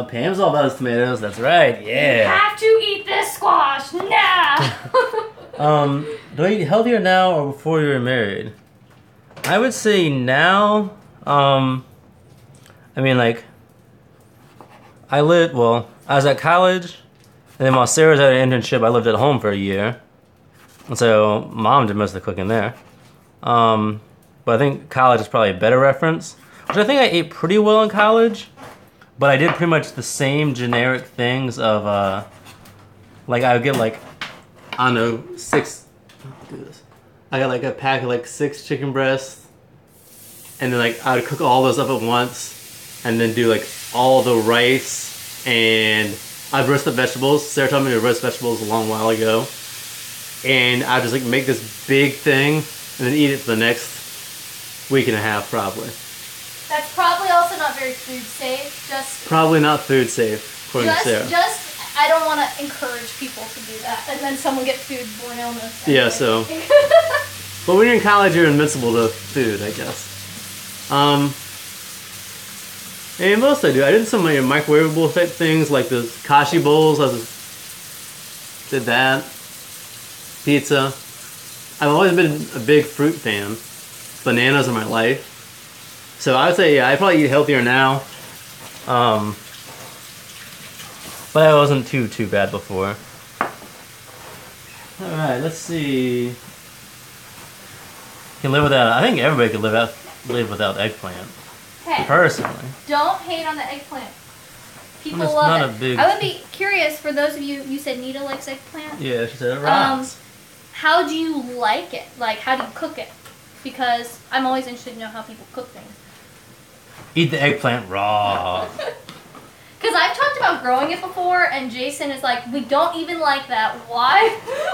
Pam's all about his tomatoes. That's right. Yeah. You have to eat this squash now. Do I eat healthier now or before you were married? I would say now. I mean, like, I was at college, and then while Sarah was at an internship, I lived at home for a year. And so Mom did most of the cooking there. But I think college is probably a better reference, which I think I ate pretty well in college. But I did pretty much the same generic things of, like I would get like, I don't know, 6, do this. I got like a pack of like 6 chicken breasts, and then like I would cook all those up at once, and then do like all the rice, and I'd roast the vegetables. Sarah taught me to roast vegetables a long while ago, and I'd just like make this big thing, and then eat it for the next week and a half probably. That's probably also not very food safe. Just probably not food safe, according to Sarah. I don't want to encourage people to do that, and then someone get foodborne illness. Yeah, so. But when you're in college, you're invincible to food, I guess. And what else did I do? I did some like microwavable type things, like the kashi bowls. Did that. Pizza. I've always been a big fruit fan. Bananas are my life. So I would say, yeah, I probably eat healthier now. But I wasn't too bad before. Alright, let's see. Can live without, I think everybody could live without eggplant. Hey, personally. Don't hate on the eggplant. People I'm love not it. a big... I would be curious, for those of you said Nita likes eggplant? Yeah, she said it rocks. How do you like it? Like, how do you cook it? Because I'm always interested to know how people cook things. Eat the eggplant raw. Because I've talked about growing it before, and Jason is like, we don't even like that. Why?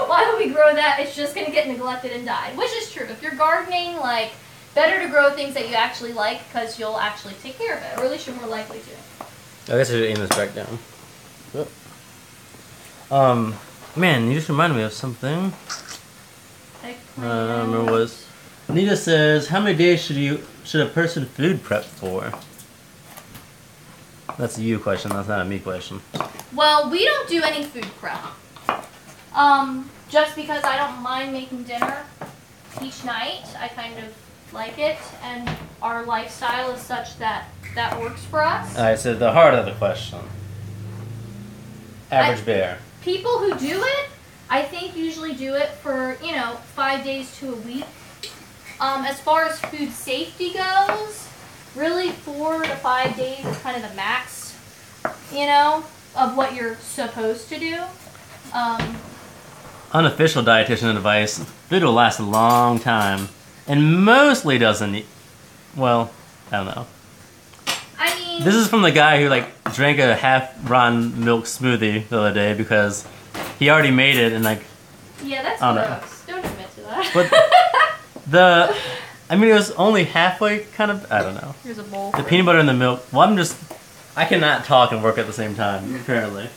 Why would we grow that? It's just going to get neglected and die. Which is true. If you're gardening, like, better to grow things that you actually like because you'll actually take care of it. Or at least you're more likely to. I guess I should aim this back down. Man, you just reminded me of something. Eggplant. I don't remember what it was. Nita says, how many days should a person food prep for? That's a you question. That's not a me question. Well, we don't do any food prep. Just because I don't mind making dinner each night. I kind of like it, and our lifestyle is such that that works for us. All right. So the heart of the question. Average bear. People who do it, I think usually do it for, 5 days to a week. As far as food safety goes, really 4 to 5 days is kind of the max, of what you're supposed to do. Unofficial dietitian advice, food will last a long time. And mostly doesn't well, I don't know. I mean... This is from the guy who, drank a half-rotten milk smoothie the other day because he already made it and, Yeah, that's I don't gross. Don't admit to that. But it was only halfway, kind of, I don't know. Here's a bowl. The peanut butter and the milk, well, I cannot talk and work at the same time, apparently.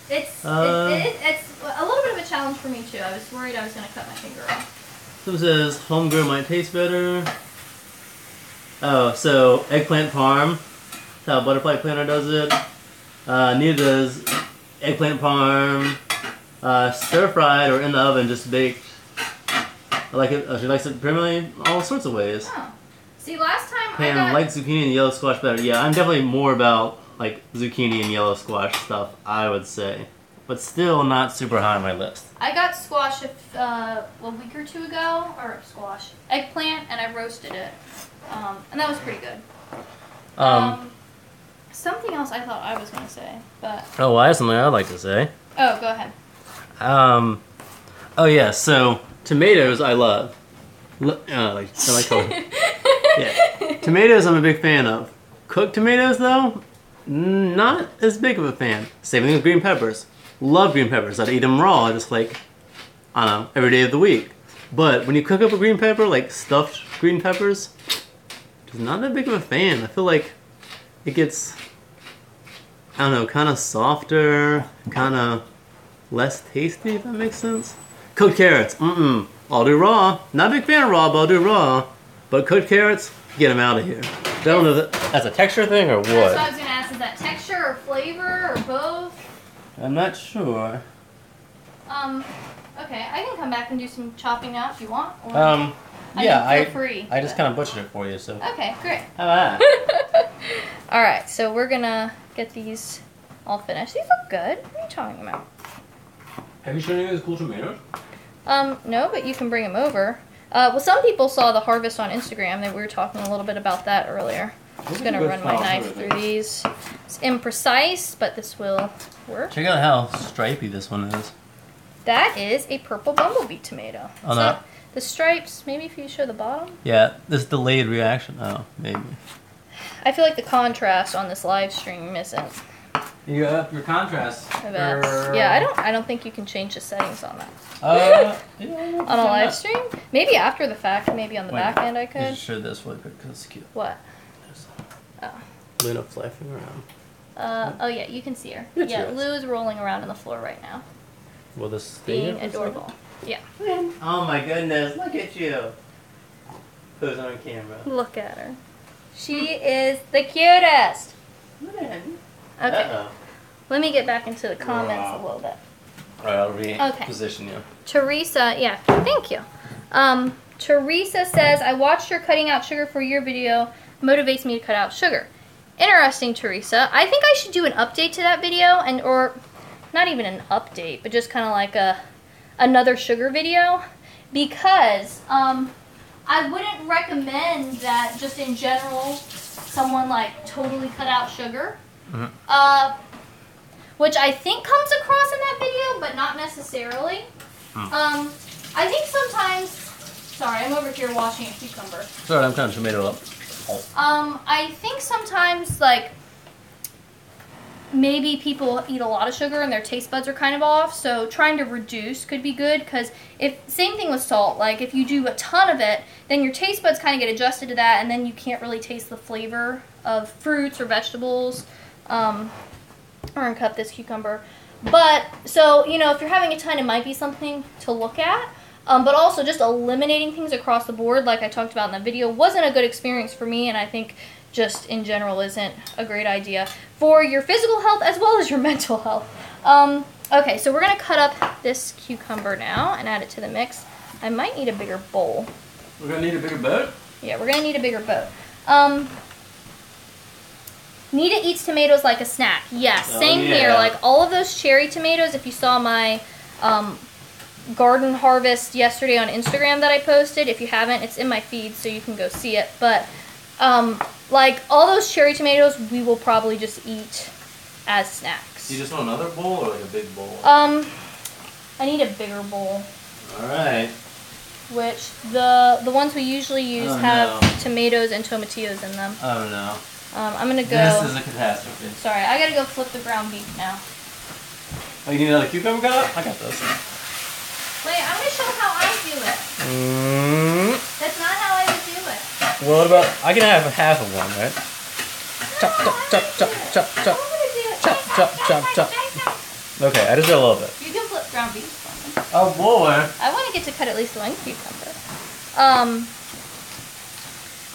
It's a little bit of a challenge for me, too. I was worried I was going to cut my finger off. So it says, homegrown might taste better. Oh, so eggplant parm. That's how butterfly planner does it. Nita does eggplant parm, stir-fried or in the oven, just baked. I like it. She likes it primarily all sorts of ways. Oh. See, last time Pan I got... light zucchini and yellow squash better. Yeah, I'm definitely more about zucchini and yellow squash stuff, I would say. But still not super high on my list. I got squash a week or two ago, eggplant, and I roasted it. And that was pretty good. Something else I thought I was going to say, but... Oh, well, I have something I'd like to say. Oh, go ahead. Oh yeah, so tomatoes I love. I like color. Yeah. Tomatoes I'm a big fan of. Cooked tomatoes though, not as big of a fan. Same thing with green peppers. Love green peppers. I'd eat them raw, just I don't know, every day of the week. But when you cook up a green pepper, stuffed green peppers, just not that big of a fan. I feel like it gets, I don't know, kind of softer, kind of less tasty, if that makes sense. Cooked carrots, I'll do raw. Not a big fan of raw, but I'll do raw. But cooked carrots, get them out of here. I don't know if that's a texture thing or what. That's what I was going to ask. Is that texture or flavor or both? I'm not sure. Okay, I can come back and do some chopping now if you want. Or Yeah, feel free. I just kind of butchered it for you, so. Okay, great. How about that? All right, so we're going to get these all finished. These look good. What are you talking about? Have you shown any of those cool tomatoes? No, but you can bring them over. Well, some people saw the harvest on Instagram. We were talking a little bit about that earlier. I'm just going to run my knife through these. It's imprecise, but this will work. Check out how stripy this one is. That is a purple bumblebee tomato. Oh, no. The stripes, maybe if you show the bottom? Yeah, this delayed reaction. Oh, maybe. I feel like the contrast on this live stream isn't You got your contrast. the best. Yeah, I don't think you can change the settings on that. Yeah, on a live stream? Maybe after the fact, maybe on the back end I could. Just show this really quick because it's cute. What? Oh. Luna flapping around. Oh yeah, you can see her. Yeah, Yeah, she is. Lou is rolling around on the floor right now. Will this stay Being here for a adorable. Yeah. second? Oh my goodness, look at you. Posing on camera. Look at her. She is the cutest. Okay. Okay. Let me get back into the comments a little bit. Alright, I'll reposition you. Teresa, yeah, thank you. Teresa says, I watched your cutting out sugar for your video. Motivates me to cut out sugar. Interesting, Teresa. I think I should do an update to that video, or not even an update, but just kind of like another sugar video, because I wouldn't recommend that just in general someone totally cut out sugar. Which I think comes across in that video, but not necessarily. I think sometimes, sorry, I'm over here washing a cucumber. Sorry, I'm cutting tomato up. I think sometimes, maybe people eat a lot of sugar and their taste buds are kind of off, so trying to reduce could be good, because same thing with salt, if you do a ton of it, then your taste buds kind of get adjusted to that, and then you can't really taste the flavor of fruits or vegetables. We're gonna cut this cucumber. But, so, if you're having a ton, it might be something to look at. But also just eliminating things across the board, like I talked about in the video, wasn't a good experience for me, and I think just in general isn't a great idea for your physical health as well as your mental health. Okay, so we're gonna cut up this cucumber now and add it to the mix. I might need a bigger bowl. We're gonna need a bigger boat? Yeah, we're gonna need a bigger boat. Nita eats tomatoes like a snack. Yes, same here. Like all of those cherry tomatoes, if you saw my garden harvest yesterday on Instagram that I posted, if you haven't, it's in my feed so you can go see it. But like all those cherry tomatoes, we will probably just eat as snacks. You just want another bowl or like a big bowl? I need a bigger bowl. Alright. Which the ones we usually use have tomatoes and tomatillos in them. Oh no. I'm gonna go. This is a catastrophe. Sorry, I gotta go flip the ground beef now. Oh, you need another cucumber cut up? I got this. Wait, I'm gonna show how I do it. That's not how I would do it. Well, what about, I can have half of one, right? Chop, chop, chop, chop, chop, chop, chop, chop, chop, chop. Okay, I just did a little bit. You can flip ground beef for me. Oh boy. I want to get to cut at least one cucumber.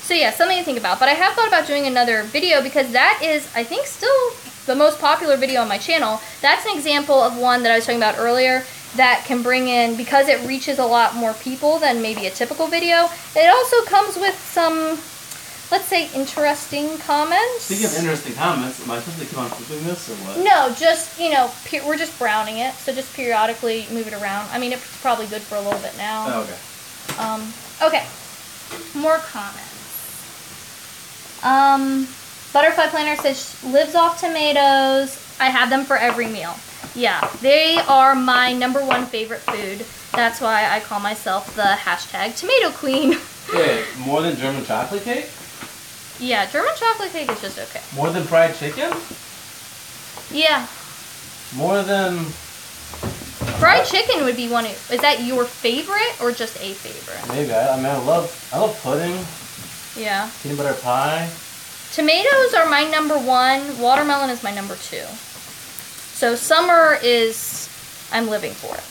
So yeah, something to think about. But I have thought about doing another video because that is, I think, still the most popular video on my channel. That's an example of one that I was talking about earlier that can bring in, because it reaches a lot more people than maybe a typical video, it also comes with some, let's say, interesting comments. Speaking of interesting comments, am I supposed to keep on flipping this or what? No, just, you know, we're just browning it, so just periodically move it around. I mean, it's probably good for a little bit now. Oh, okay. Okay, more comments. Butterfly Planner says lives off tomatoes. I have them for every meal. Yeah, they are my #1 favorite food. That's why I call myself the #tomato queen. Wait, more than German chocolate cake? Yeah, German chocolate cake is just okay. More than fried chicken? Yeah. More than... Fried chicken would be one of... Is that your favorite or just a favorite? Maybe. I mean, I love pudding. Yeah. Peanut butter pie. Tomatoes are my #1. Watermelon is my #2. So summer is... I'm living for it.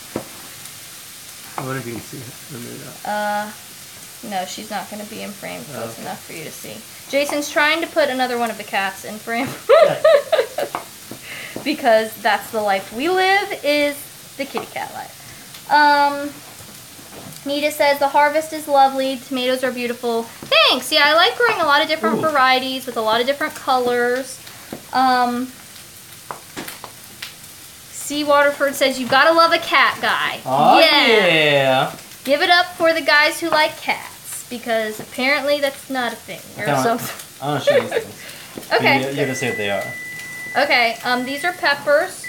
I wonder if you can see it. No, she's not going to be in frame close enough for you to see. Jason's trying to put another one of the cats in frame. Because that's the life we live, is the kitty cat life. Nita says, the harvest is lovely. Tomatoes are beautiful. Thanks. Yeah, I like growing a lot of different varieties with a lot of different colors. C. Waterford says, you gotta love a cat guy. Oh, yeah. Give it up for the guys who like cats, because apparently that's not a thing. Or something. I want to show you these things. Okay. You have to see what they are. Okay, these are peppers.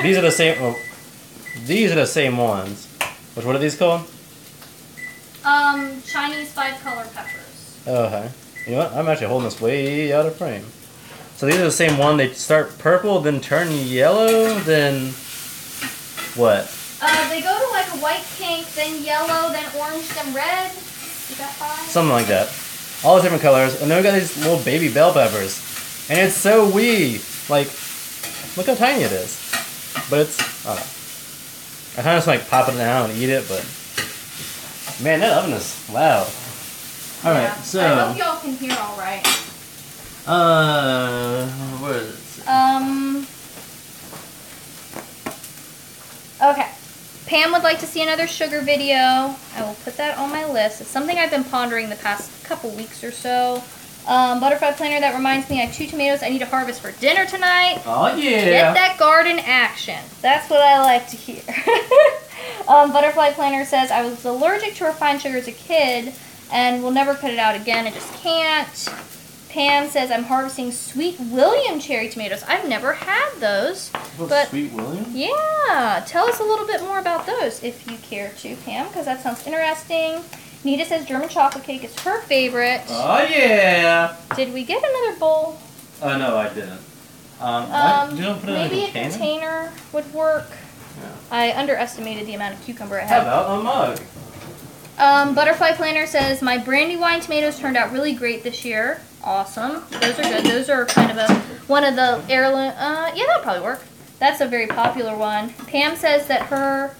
These are the same. Oh, these are the same ones. What are these called? Chinese 5-color peppers. Oh, okay. You know what? I'm actually holding this way out of frame. So these are the same one. They start purple, then turn yellow, then what? They go to like a white pink, then yellow, then orange, then red. You got 5? Something like that. All the different colors, and then we got these little baby bell peppers, and it's so wee. Like, look how tiny it is. But it's, I kind of just like pop it down and eat it, but man, that oven is loud. All right, so I hope y'all can hear all right. Where is it? Okay. Pam would like to see another sugar video. I will put that on my list. It's something I've been pondering the past couple weeks or so. Butterfly Planner, that reminds me, I have 2 tomatoes I need to harvest for dinner tonight. Oh, yeah. Get that garden action. That's what I like to hear. Butterfly Planner says, I was allergic to refined sugar as a kid and will never cut it out again. I just can't. Pam says, I'm harvesting Sweet William cherry tomatoes. I've never had those. But Sweet William? Yeah. Tell us a little bit more about those if you care to, Pam, because that sounds interesting. Nita says German chocolate cake is her favorite. Oh, yeah. Did we get another bowl? Oh, no, I didn't. You don't put it maybe in a container would work. Yeah. I underestimated the amount of cucumber I How had. about a mug? Butterfly Planner says, my Brandywine tomatoes turned out really great this year. Awesome. Those are good. Those are kind of one of the heirloom. Yeah, that'll probably work. That's a very popular one. Pam says that her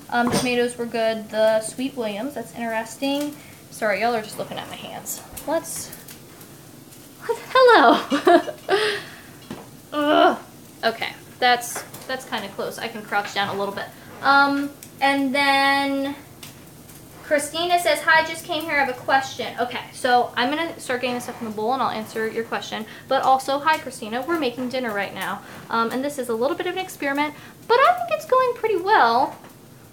tomatoes were good. The Sweet Williams. That's interesting. Sorry, y'all are just looking at my hands. Let's hello. Ugh. Okay, that's kind of close. I can crouch down a little bit. And then Christina says, hi, just came here, I have a question. Okay, so I'm going to start getting this stuff in the bowl and I'll answer your question. But also, hi Christina, we're making dinner right now. And this is a little bit of an experiment, but I think it's going pretty well.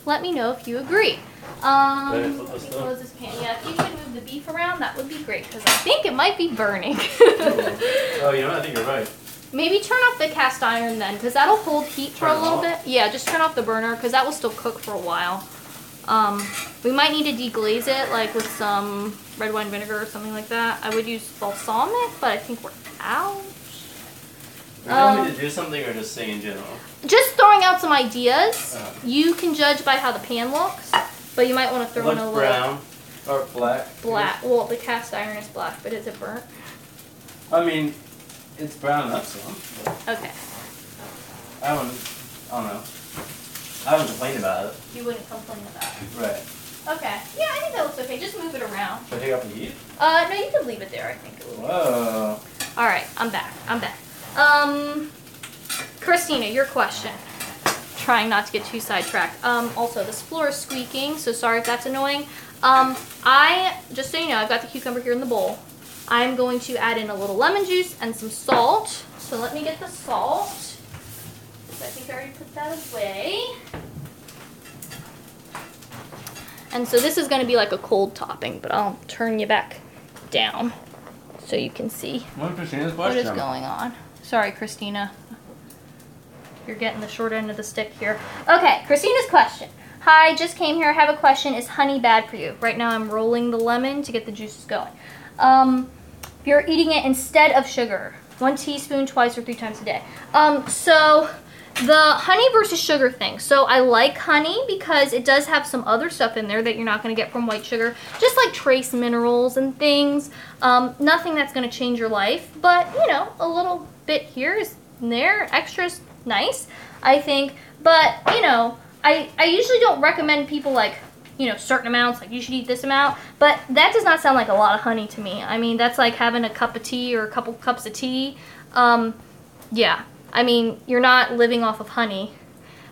Let me know if you agree. Let me close this pan. Yeah, if you could move the beef around, that would be great, because I think it might be burning. Oh, you know what? I think you're right. Maybe turn off the cast iron then, because that'll hold heat for a little bit. Yeah, just turn off the burner, because that will still cook for a while. We might need to deglaze it, like with some red wine vinegar or something like that. I would use balsamic, but I think we're out. You want me to do something or just say in general? Just throwing out some ideas. You can judge by how the pan looks, but you might want to throw in a little... brown or black? Black. Well, the cast iron is black, but is it burnt? I mean, it's brown enough some. Okay. I don't know. I wouldn't complain about it. You wouldn't complain about it. Right. Okay. Yeah, I think that looks okay. Just move it around. Should I take off the heat? No, you can leave it there, I think. It will. Whoa. Alright, I'm back. Christina, your question. Trying not to get too sidetracked. Also, this floor is squeaking, so sorry if that's annoying. Just so you know, I've got the cucumber here in the bowl. I'm going to add in a little lemon juice and some salt. So let me get the salt. I think I already put that away. And so this is going to be like a cold topping, but I'll turn you back down so you can see What's Christina's what question? is going on. Sorry, Christina. You're getting the short end of the stick here. Okay, Christina's question. Hi, just came here. I have a question. Is honey bad for you? Right now I'm rolling the lemon to get the juices going. If you're eating it instead of sugar, 1 teaspoon twice or 3 times a day. So the honey versus sugar thing. So I like honey because it does have some other stuff in there that you're not going to get from white sugar. Just like trace minerals and things. Nothing that's going to change your life. But, you know, a little bit here is there. Extra's nice, I think. But, you know, I usually don't recommend people like, you know, certain amounts, like you should eat this amount. But that does not sound like a lot of honey to me. I mean, that's like having a cup of tea or a couple cups of tea. Yeah. I mean, you're not living off of honey.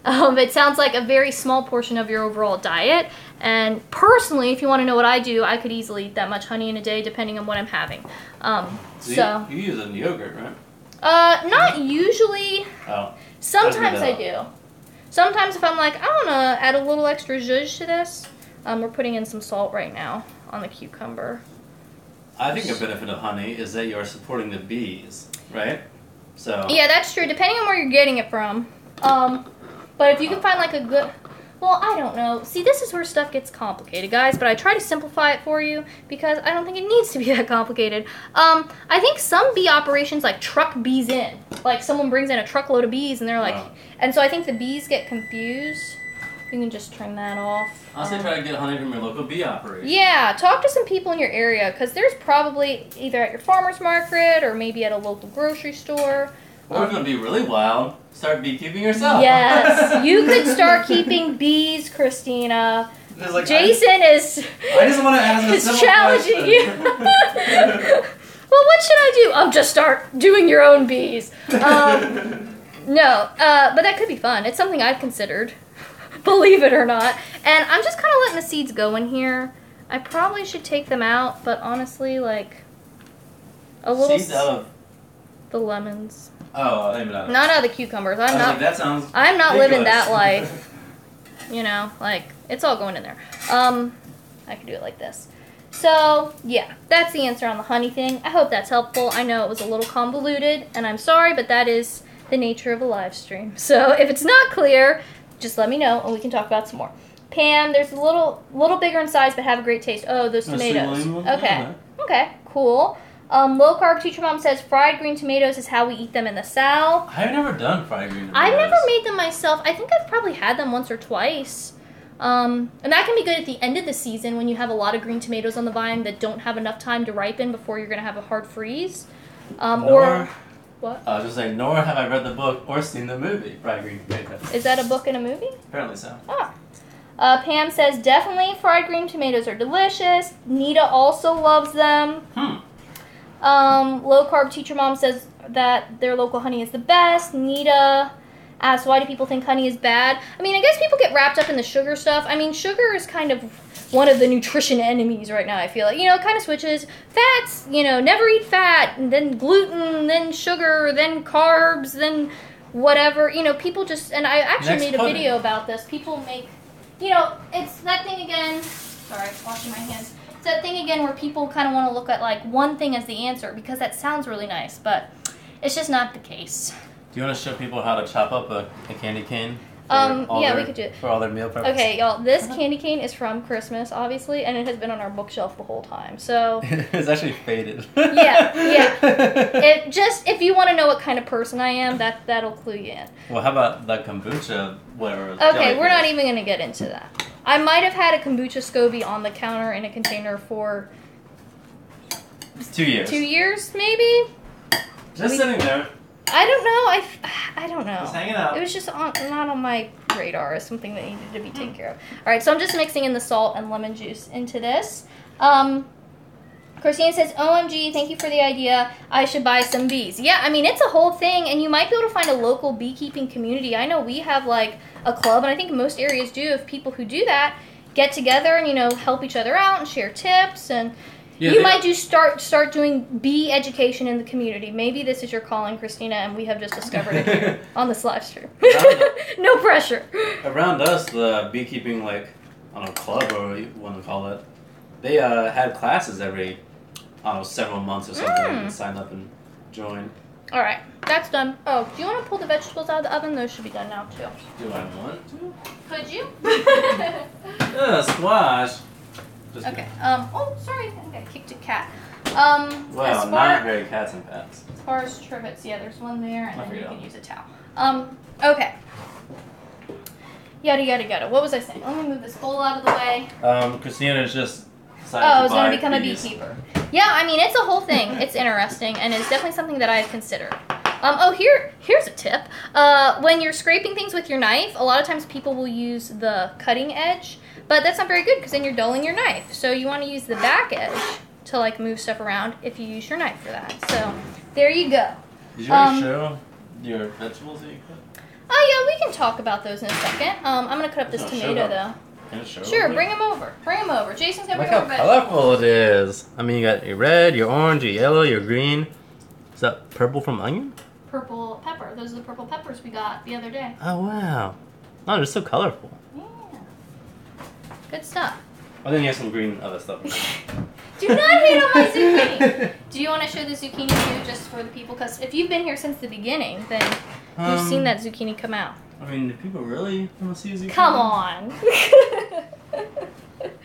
It sounds like a very small portion of your overall diet. And personally, if you want to know what I do, I could easily eat that much honey in a day, depending on what I'm having. So you use it in yogurt, right? Not usually. Oh. Sometimes I do. Sometimes if I'm like, I want to add a little extra zhuzh to this, we're putting in some salt right now on the cucumber. I think a benefit of honey is that you're supporting the bees, right? So yeah, that's true, depending on where you're getting it from. But if you can find like a good, well, I don't know. See, this is where stuff gets complicated, guys, but I try to simplify it for you because I don't think it needs to be that complicated. I think some bee operations like truck bees in. Like someone brings in a truckload of bees and they're like, and so I think the bees get confused. You can just turn that off. Honestly, try to get honey from your local bee operation. Yeah, talk to some people in your area because there's probably either at your farmer's market or maybe at a local grocery store. Or if you want to be really wild, start beekeeping yourself. Yes, you could start keeping bees, Christina. Like, Jason is want to ask challenging you. Well, what should I do? Just start doing your own bees. No, but that could be fun. It's something I've considered. Believe it or not. And I'm just kind of letting the seeds go in here. I probably should take them out, but honestly, like, a little... Seeds out of... The lemons. Oh, maybe not. Not out of the cucumbers. I'm not... Like, that sounds I'm not ridiculous. living that life. You know, like, it's all going in there. I could do it like this. So, yeah, that's the answer on the honey thing. I hope that's helpful. I know it was a little convoluted, and I'm sorry, but that is the nature of a live stream. So, if it's not clear... Just let me know, and we can talk about some more. Pam, there's a little bigger in size, but have a great taste. Oh, those tomatoes. Okay. Okay, cool. Low carb teacher mom says fried green tomatoes is how we eat them in the South. I've never done fried green tomatoes. I've never made them myself. I think I've probably had them once or twice. And that can be good at the end of the season when you have a lot of green tomatoes on the vine that don't have enough time to ripen before you're going to have a hard freeze. What? I was just saying, nor have I read the book or seen the movie, Fried Green Tomatoes. Is that a book and a movie? Apparently so. Ah. Pam says, definitely fried green tomatoes are delicious. Nita also loves them. Low carb teacher mom says that their local honey is the best. Nita asks, why do people think honey is bad? I mean, I guess people get wrapped up in the sugar stuff. I mean, sugar is kind of one of the nutrition enemies right now, I feel like. You know, it kind of switches. Fats, you know, never eat fat, and then gluten, then sugar, then carbs, then whatever. You know, people just, and I actually made a video about this. People make, you know, it's that thing again. Sorry, washing my hands. It's that thing again where people kind of want to look at like one thing as the answer because that sounds really nice, but it's just not the case. Do you want to show people how to chop up a candy cane? Yeah, we could do it. For all their meal purposes. Okay, y'all, this candy cane is from Christmas, obviously, and it has been on our bookshelf the whole time, so... It's actually faded. Yeah. It just, if you want to know what kind of person I am, that'll clue you in. Well, how about the kombucha, whatever? Okay, we're not even going to get into that. I might have had a kombucha SCOBY on the counter in a container for... 2 years. 2 years, maybe? Just sitting there. I don't know. I don't know. Just hanging out. It was just not on my radar as something that needed to be taken care of. All right, so I'm just mixing in the salt and lemon juice into this. Christina says, OMG, thank you for the idea. I should buy some bees. Yeah, I mean, it's a whole thing, and you might be able to find a local beekeeping community. I know we have, like, a club, and I think most areas do, of people who do that get together and, you know, help each other out and share tips, and... Yeah, you might just start doing bee education in the community. Maybe this is your calling, Christina, and we have just discovered it here on this live stream. No pressure. Around us, the beekeeping, like, I don't know, club or what you want to call it, they had classes every, I don't know, several months or something. You can sign up and join. All right, that's done. Oh, do you want to pull the vegetables out of the oven? Those should be done now, too. Do I want to? Could you? Squash. Okay. Oh, sorry. I think I kicked a cat. Well, not very cats and pets. As far as trivets, yeah, there's one there, and then you can use a towel. Okay. Yada, yada, yada. What was I saying? Let me move this bowl out of the way. Christina's just decided to it's going to become a beekeeper. Yeah, I mean, it's a whole thing. It's interesting, and it's definitely something that I've considered. Here's a tip. When you're scraping things with your knife, a lot of times people will use the cutting edge, but that's not very good because then you're dulling your knife. So you want to use the back edge to like move stuff around if you use your knife for that. So there you go. Did you already show your vegetables that you cut? Oh yeah, we can talk about those in a second. I'm gonna cut up this tomato though. Can I show sure, bring them over. Bring them over. Jason's gonna bring over vegetables. Look how colorful it is. I mean, you got your red, your orange, your yellow, your green. Is that purple from onion? Purple pepper. Those are the purple peppers we got the other day. Oh wow! Oh, they're so colorful. Yeah. Good stuff. Oh, then you have some green other stuff. Do not hate on my zucchini. Do you want to show the zucchini too, just for the people? Because if you've been here since the beginning, then you've seen that zucchini come out. I mean, do people really want to see zucchini? Come on.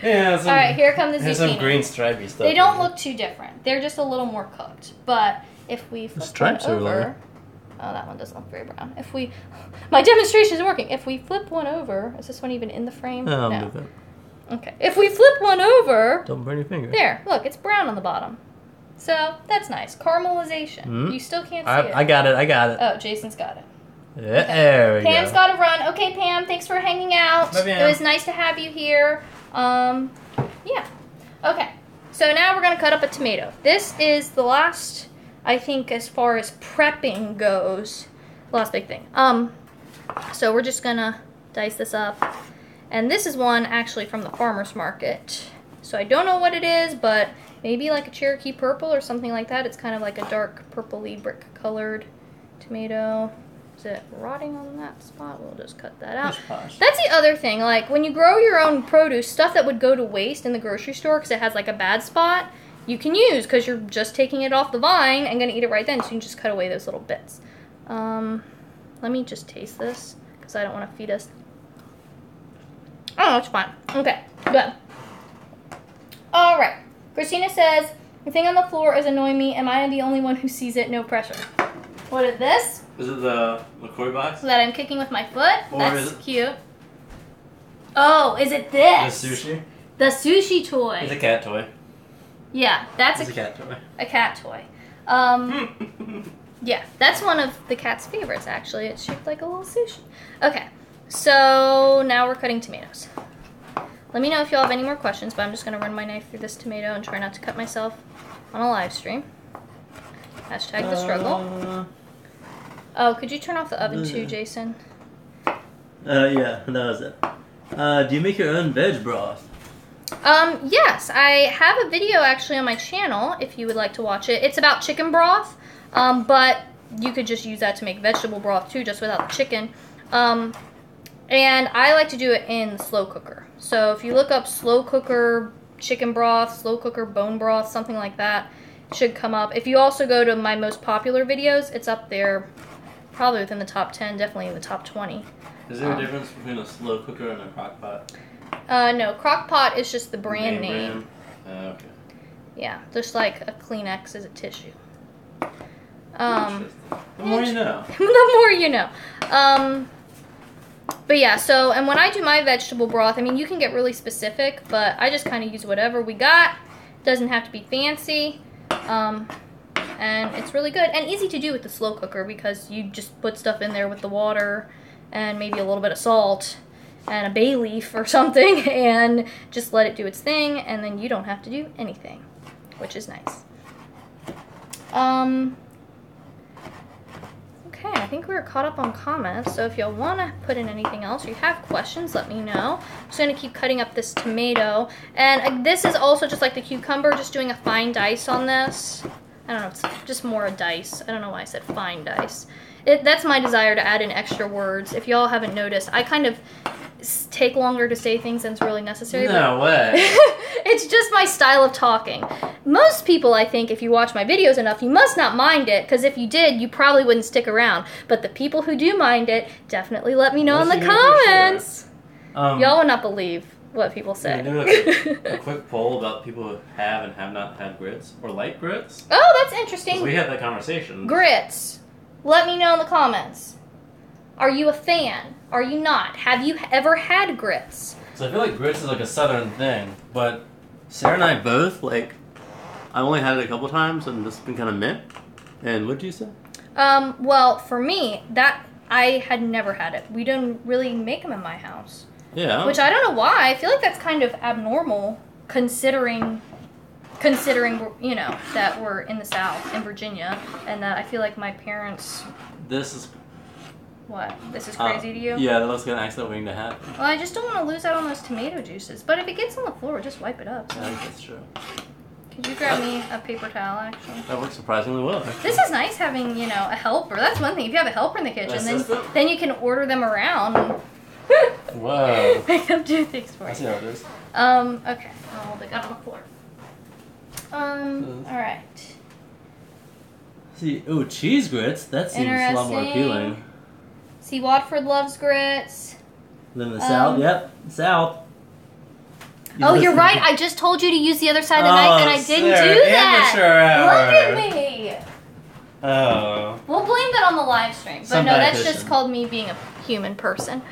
Yeah. All right, here come the zucchini. There's some green stripy stuff. They don't look too different. They're just a little more cooked. But if we flip one over, oh, that one doesn't look very brown. If we, my demonstration is working. If we flip one over, is this one even in the frame? No. No. Okay. If we flip one over, don't burn your finger. There, look, it's brown on the bottom. So that's nice. Caramelization. You still can't see it. I got it. Oh, Jason's got it. Yeah, okay. There we go. Pam's got to run. Okay, Pam, thanks for hanging out. Bye, Pam. It was nice to have you here. Yeah. Okay. So now we're gonna cut up a tomato. This is the last, I think, as far as prepping goes, last big thing. So we're just gonna dice this up. And this is one actually from the farmer's market. So I don't know what it is, but maybe like a Cherokee purple or something like that. It's kind of like a dark purpley brick colored tomato. Is it rotting on that spot? We'll just cut that out. That's the other thing. Like when you grow your own produce, stuff that would go to waste in the grocery store because it has like a bad spot, you can use because you're just taking it off the vine and going to eat it right then. So you can just cut away those little bits. Let me just taste this because I don't want to feed us. Oh, it's fine. Okay, good. All right. Christina says, the thing on the floor is annoying me. Am I the only one who sees it? No pressure. What is this? Is it the McCoy box? That I'm kicking with my foot? Or that's cute. Oh, is it this? The sushi? The sushi toy. It's a cat toy. Yeah, that's a cat toy. A cat toy. Yeah, that's one of the cat's favorites, actually. It's shaped like a little sushi. Okay, so now we're cutting tomatoes. Let me know if y'all have any more questions, but I'm just going to run my knife through this tomato and try not to cut myself on a live stream. Hashtag the struggle. Oh, could you turn off the oven too, Jason? Yeah, that was it. Do you make your own veg broth? Yes, I have a video actually on my channel if you would like to watch it. It's about chicken broth, but you could just use that to make vegetable broth too, just without the chicken. And I like to do it in the slow cooker. So if you look up slow cooker chicken broth, slow cooker bone broth, something like that, it should come up. If you also go to my most popular videos, it's up there, probably within the top 10, definitely in the top 20. Is there a difference between a slow cooker and a crock pot? No, crock pot is just the brand name. Okay. Yeah, just like a Kleenex is a tissue. The more you know. The more you know. But yeah, so, and when I do my vegetable broth, I mean, you can get really specific, but I just kind of use whatever we got. Doesn't have to be fancy. And it's really good and easy to do with the slow cooker because you just put stuff in there with the water and maybe a little bit of salt and a bay leaf or something and just let it do its thing, and then you don't have to do anything, which is nice. Okay, I think we're caught up on comments, so if y'all want to put in anything else or you have questions, let me know. I'm just going to keep cutting up this tomato, and this is also just like the cucumber, just doing a fine dice on this. I don't know, it's just more a dice. I don't know why I said fine dice. That's my desire to add in extra words. If y'all haven't noticed, I kind of take longer to say things than it's really necessary. No way. It's just my style of talking. Most people, I think, if you watch my videos enough, you must not mind it, because if you did, you probably wouldn't stick around. But the people who do mind it, definitely let me know in the comments. Sure. Y'all would not believe what people say. Can you do a quick poll about people who have and have not had grits or like grits? Oh, that's interesting. 'Cause we had that conversation. Grits. Let me know in the comments. Are you a fan? Are you not? Have you ever had grits? So I feel like grits is like a southern thing, but Sarah and I both, like, I only had it a couple times and it's been kind of meh. And what did you say? Well, for me, I had never had it. We don't really make them in my house. Yeah. Which I don't know why. I feel like that's kind of abnormal considering, you know, that we're in the South, in Virginia, and that I feel like my parents... This is... What? This is crazy to you? Yeah, that looks like an accident waiting to happen. Well, I just don't want to lose out on those tomato juices. But if it gets on the floor, just wipe it up. So. I think that's true. Could you grab me a paper towel, actually? That works surprisingly well, actually. This is nice having, you know, a helper. That's one thing. If you have a helper in the kitchen, then you can order them around and Whoa. make them do things for you. I see how it is. Okay. I'll hold it on the floor. Alright. See, ooh, cheese grits? That seems a lot more appealing. See, Watford loves grits. Then the South? Yep, South. Oh, you're right. I just told you to use the other side of the knife, and I didn't do that. Look at me. Oh. We'll blame that on the live stream. But no, that's just called me being a human person.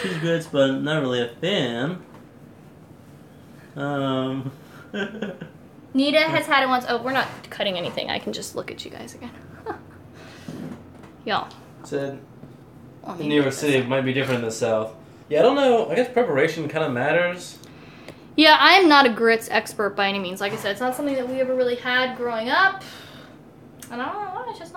Cheese grits, but not really a fan. Nita has had it once. Oh, we're not cutting anything. I can just look at you guys again. Y'all. Said in New York City might be different in the South. Yeah, I don't know. I guess preparation kind of matters. Yeah, I'm not a grits expert by any means. Like I said, it's not something that we ever really had growing up. And I don't know why. It's just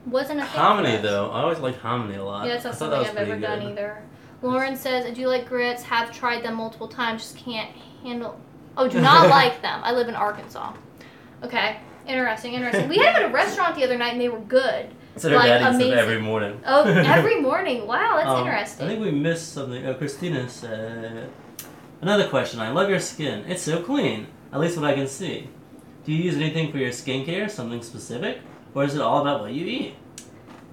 wasn't a thing. Hominy, though. I always liked hominy a lot. Yeah, it's not something I've ever done either. Lauren says, I do like grits. Have tried them multiple times. Just can't handle... Oh, do not like them. I live in Arkansas. Okay. Interesting. We had them at a restaurant the other night, and they were good. Instead of daddy stuff every morning. Oh, every morning. Wow, that's interesting. I think we missed something. Christina said... Another question. I love your skin. It's so clean. At least what I can see. Do you use anything for your skincare? Something specific? Or is it all about what you eat?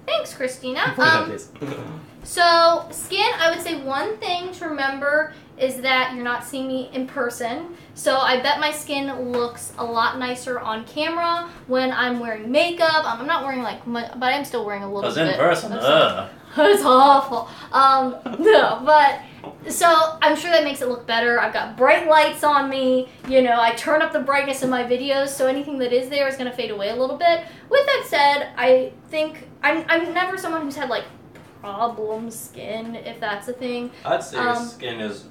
Thanks, Christina. So, skin, I would say one thing to remember is that you're not seeing me in person. So I bet my skin looks a lot nicer on camera when I'm wearing makeup. I'm not wearing like much, but I'm still wearing a little bit. In person, It's awful. No, but, so I'm sure that makes it look better. I've got bright lights on me. You know, I turn up the brightness in my videos, so anything that is there is going to fade away a little bit. With that said, I think I'm never someone who's had like problem skin, if that's a thing. I'd say your skin is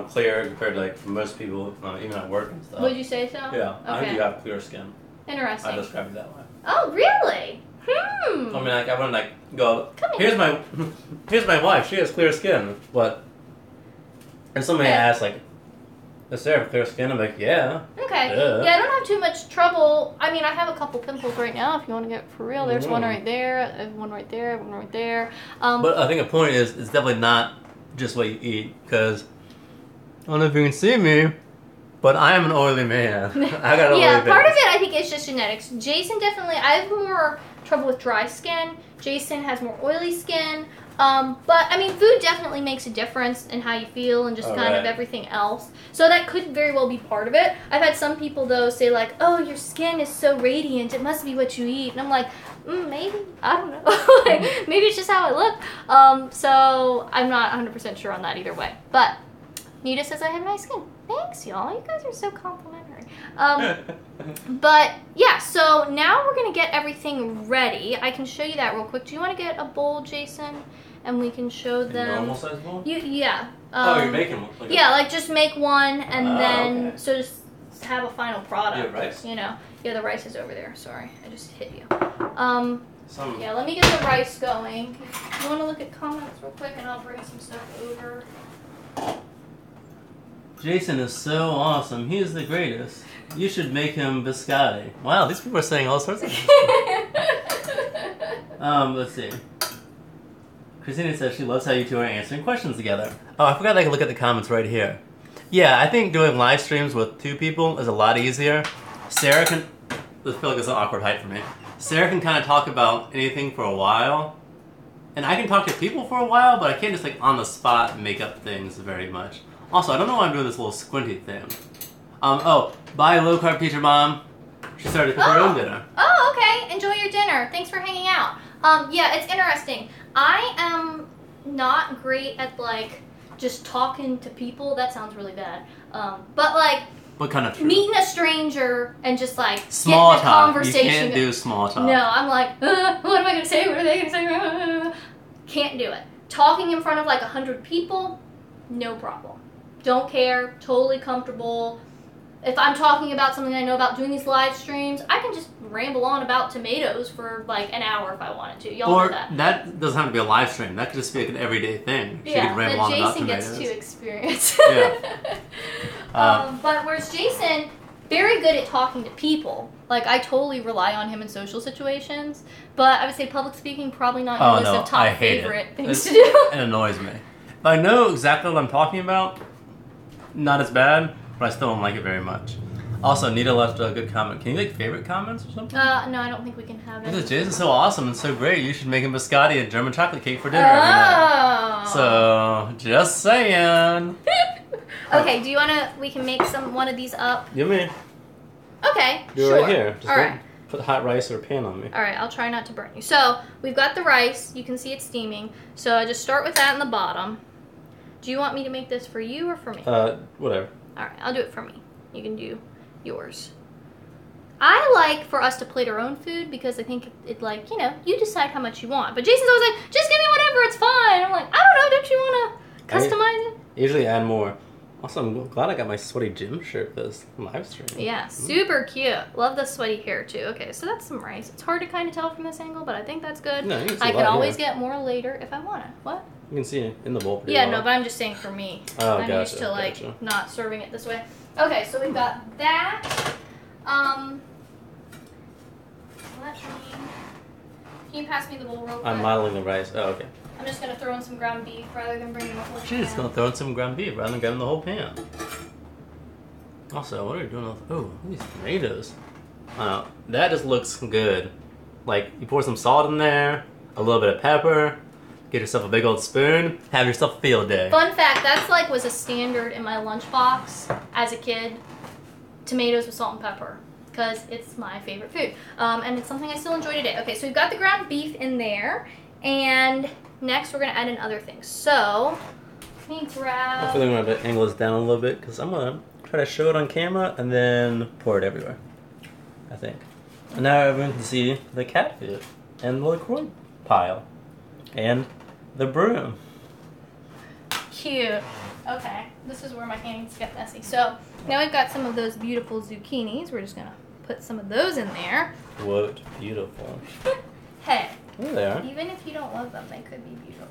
clear compared to like most people, even at work and stuff. Would you say so? Yeah, Okay. I think you have clear skin. Interesting. I describe it that way. Oh, really? I mean, like, I wouldn't, like, go, Come here's here. here's my wife, she has clear skin, but, and somebody asks, like, is Sarah have clear skin? I'm like, yeah. Okay. Duh. Yeah, I don't have too much trouble. I mean, I have a couple pimples right now if you want to get for real. There's one right there, one right there, one right there. But I think the point is, it's definitely not just what you eat, because, I don't know if you can see me, but I am an oily man. I got oily Yeah, part of bits. it I think is just genetics. Jason definitely, I have more trouble with dry skin. Jason has more oily skin. But I mean, food definitely makes a difference in how you feel and just kind of everything else. So that could very well be part of it. I've had some people though say like, "Oh, your skin is so radiant. It must be what you eat." And I'm like, maybe. I don't know. Like, maybe it's just how I look. So I'm not 100% sure on that either way. But Nita says I have nice skin. Thanks, y'all. You guys are so complimentary. But yeah, so now we're gonna get everything ready. I can show you that real quick. Do you want to get a bowl, Jason? And we can show them. A normal size bowl? Yeah. Oh, you're making one. Like yeah, like just make one and then okay. so just have a final product. You have rice? You know. Yeah, the rice is over there. Sorry, I just hit you. Yeah, let me get the rice going. You want to look at comments real quick, and I'll bring some stuff over. Jason is so awesome. He is the greatest. You should make him biscotti. Wow, these people are saying all sorts of things. Let's see. Christina says she loves how you two are answering questions together. Oh, I forgot I could look at the comments right here. Yeah, I think doing live streams with two people is a lot easier. Sarah can... I feel like it's an awkward height for me. Sarah can kind of talk about anything for a while. And I can talk to people for a while, but I can't just like on the spot make up things very much. Also, I don't know why I'm doing this little squinty thing. Bye low carb teacher mom. She started to cook her own dinner. Oh, okay. Enjoy your dinner. Thanks for hanging out. Yeah, it's interesting. I am not great at like just talking to people. That sounds really bad. But like What kind of meeting a stranger and just like small getting a talk. conversation. You can't do small talk. No, I'm like, what am I gonna say? What are they gonna say? Can't do it. Talking in front of like 100 people, no problem. Don't care. Totally comfortable. If I'm talking about something I know about doing these live streams, I can just ramble on about tomatoes for like an hour if I wanted to. Y'all know that. That doesn't have to be a live stream. That could just be like an everyday thing. She could ramble on about Jason tomatoes. gets to experience. Yeah. But whereas Jason, very good at talking to people. Like, I totally rely on him in social situations. But I would say public speaking, probably not your list of top favorite things to do. It annoys me. If I know exactly what I'm talking about, not as bad, but I still don't like it very much. Also, Nita left a good comment. Can you make favorite comments or something? No, I don't think we can have it. Because Jason's so awesome and so great, you should make him biscotti and German chocolate cake for dinner every night. So, just saying. Okay, do you want to, we can make one of these up? You may. Okay, Do sure. it right here. Just all don't right. put hot rice or pan on me. All right, I'll try not to burn you. So, we've got the rice. You can see it's steaming. So, I just start with that in the bottom. Do you want me to make this for you or for me? Whatever. All right, I'll do it for me. You can do yours. I like for us to plate our own food because I think it like, you know, you decide how much you want. But Jason's always like, just give me whatever, it's fine. I'm like, I don't know, don't you want to customize it? Usually add more. Also, I'm glad I got my sweaty gym shirt for this live stream. Yeah, super cute. Love the sweaty hair too. Okay, so that's some rice. It's hard to kind of tell from this angle, but I think that's good. No, you can see I a can lot always here. get more later if I want to. What? You can see it in the bowl pretty Yeah, well. no, but I'm just saying for me. Oh, I'm used to like not serving it this way. Okay, so we've got that. Let me. Can you pass me the bowl real quick? I'm modeling the rice. Oh, okay. I'm just gonna throw in some ground beef rather than bringing the whole She's just pan. gonna throw in some ground beef rather than grabbing the whole pan. Also, what are you doing with... Oh, these tomatoes. That just looks good. Like, you pour some salt in there, a little bit of pepper, get yourself a big old spoon, have yourself a field day. Fun fact, that's like was a standard in my lunchbox as a kid. Tomatoes with salt and pepper. Because it's my favorite food. And it's something I still enjoy today. Okay, so we've got the ground beef in there. And next we're going to add in other things. So, let me grab... I feel like I'm going to angle this down a little bit because I'm going to try to show it on camera and then pour it everywhere. I think. And now everyone can see the cat food and the LaCroix pile and the broom. Cute. Okay, this is where my hands get messy. So, now we've got some of those beautiful zucchinis. We're just going to put some of those in there. What beautiful. Hey, There they are. even if you don't love them, they could be beautiful.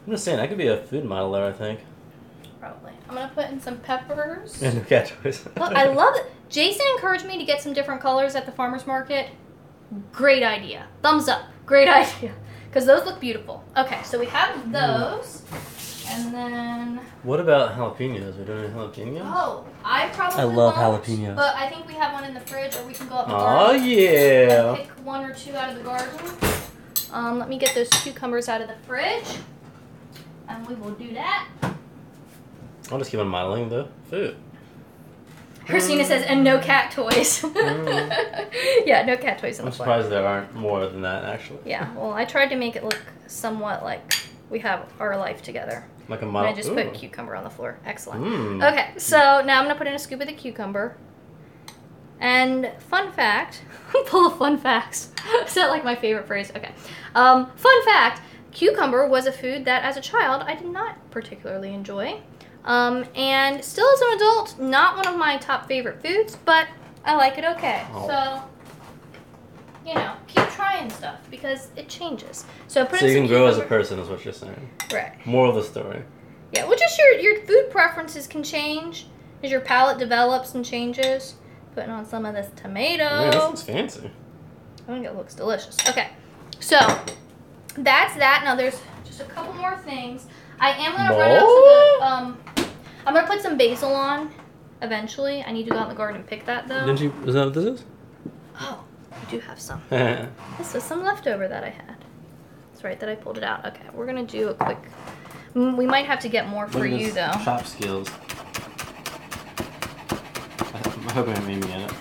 I'm just saying, I could be a food modeler, I think. Probably. I'm going to put in some peppers. And no cat toys. Look, I love it. Jason encouraged me to get some different colors at the farmer's market. Great idea. Thumbs up. Great idea. Because those look beautiful. Okay, so we have those. And then... What about jalapenos? We're doing jalapenos? Oh, I probably I love won't, jalapenos. But I think we have one in the fridge, or we can go up the Oh, garden yeah. and pick one or two out of the garden. Let me get those cucumbers out of the fridge. And we will do that. I'll just keep on modeling the food. Christina says, and no cat toys. Yeah, no cat toys in I'm the floor. surprised there aren't more than that, actually. Yeah, well, I tried to make it look somewhat like we have our life together. Like a And model. I just put cucumber on the floor. Excellent. Mm. Okay, so now I'm going to put in a scoop of the cucumber. And fun fact, full of fun facts. Is that like my favorite phrase? Okay. Fun fact, cucumber was a food that as a child I did not particularly enjoy. And still as an adult, not one of my top favorite foods, but I like it okay. Oh. So, you know, keep trying stuff because it changes. So put So in you some can grow as a cucumber. person, is what you're saying. Right. Moral of the story. Yeah, well, just your food preferences can change as your palate develops and changes. Putting on some of this tomato. Man, this looks fancy. I think it looks delicious. Okay, so that's that. Now there's just a couple more things. I am gonna run out to the. I'm gonna put some basil on eventually. I need to go out in the garden and pick that though. Didn't you? Is that what this is? Oh, I do have some. Look This was some leftover that I had. That's right, that I pulled it out. Okay, we're gonna do a quick. We might have to get more for at you this though. Chop skills. I hope I made me in it.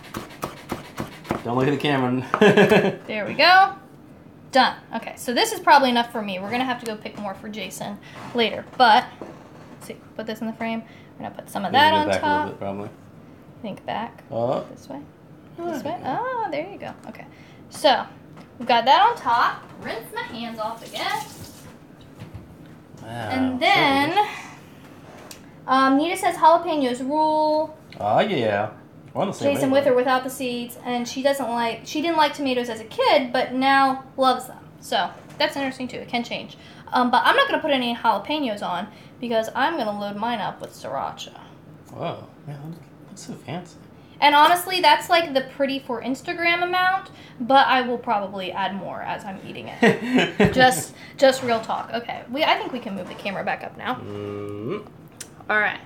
Don't look at the camera. There we go. Done. Okay, so this is probably enough for me. We're gonna have to go pick more for Jason later. But let's see, put this in the frame. We're gonna put some of that on back a little top. bit, probably. Think back. Oh. This way. This way. Oh, there you go. Okay. So we've got that on top. Rinse my hands off again. Wow. And then Nita says jalapenos rule. Oh yeah. We're on the same Jason with or without the seeds, and she didn't like tomatoes as a kid, but now loves them. So that's interesting too. It can change. But I'm not gonna put any jalapenos on because I'm gonna load mine up with sriracha. Whoa. Man, that looks so fancy. And honestly, that's like the pretty for Instagram amount, but I will probably add more as I'm eating it. just real talk. Okay, I think we can move the camera back up now. Mm. All right,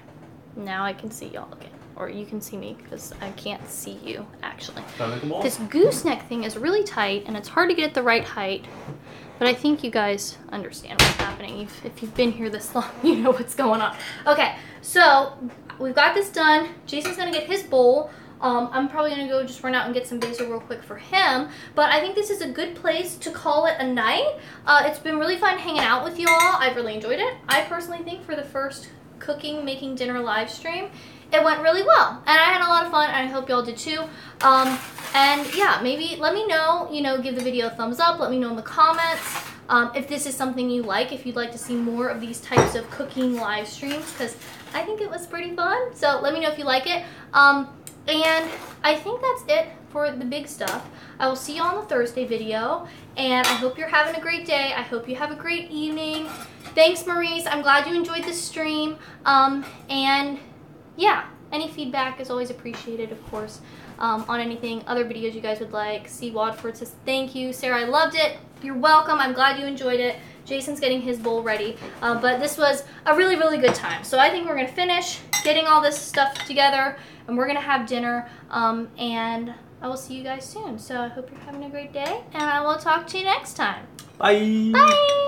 now I can see y'all again. Or you can see me because I can't see you, actually. This gooseneck thing is really tight, and it's hard to get it the right height. But I think you guys understand what's happening. If you've been here this long, you know what's going on. Okay, so we've got this done. Jason's going to get his bowl. I'm probably going to go just run out and get some basil real quick for him. But I think this is a good place to call it a night. It's been really fun hanging out with you all. I've really enjoyed it. I personally think for the first making dinner live stream, it went really well, and I had a lot of fun, and I hope y'all did too. And yeah, maybe let me know, give the video a thumbs up, let me know in the comments if this is something you like, if you'd like to see more of these types of cooking live streams, because I think it was pretty fun, so let me know if you like it. And I think that's it for the big stuff. I will see you on the Thursday video, and I hope you're having a great day. I hope you have a great evening. Thanks, Maurice. I'm glad you enjoyed this stream, and yeah, any feedback is always appreciated, of course, on anything, other videos you guys would like. C. Wadford says, thank you. Sarah, I loved it. You're welcome. I'm glad you enjoyed it. Jason's getting his bowl ready. But this was a really, really good time. So I think we're going to finish getting all this stuff together, and we're going to have dinner, and I will see you guys soon. So I hope you're having a great day, and I will talk to you next time. Bye. Bye.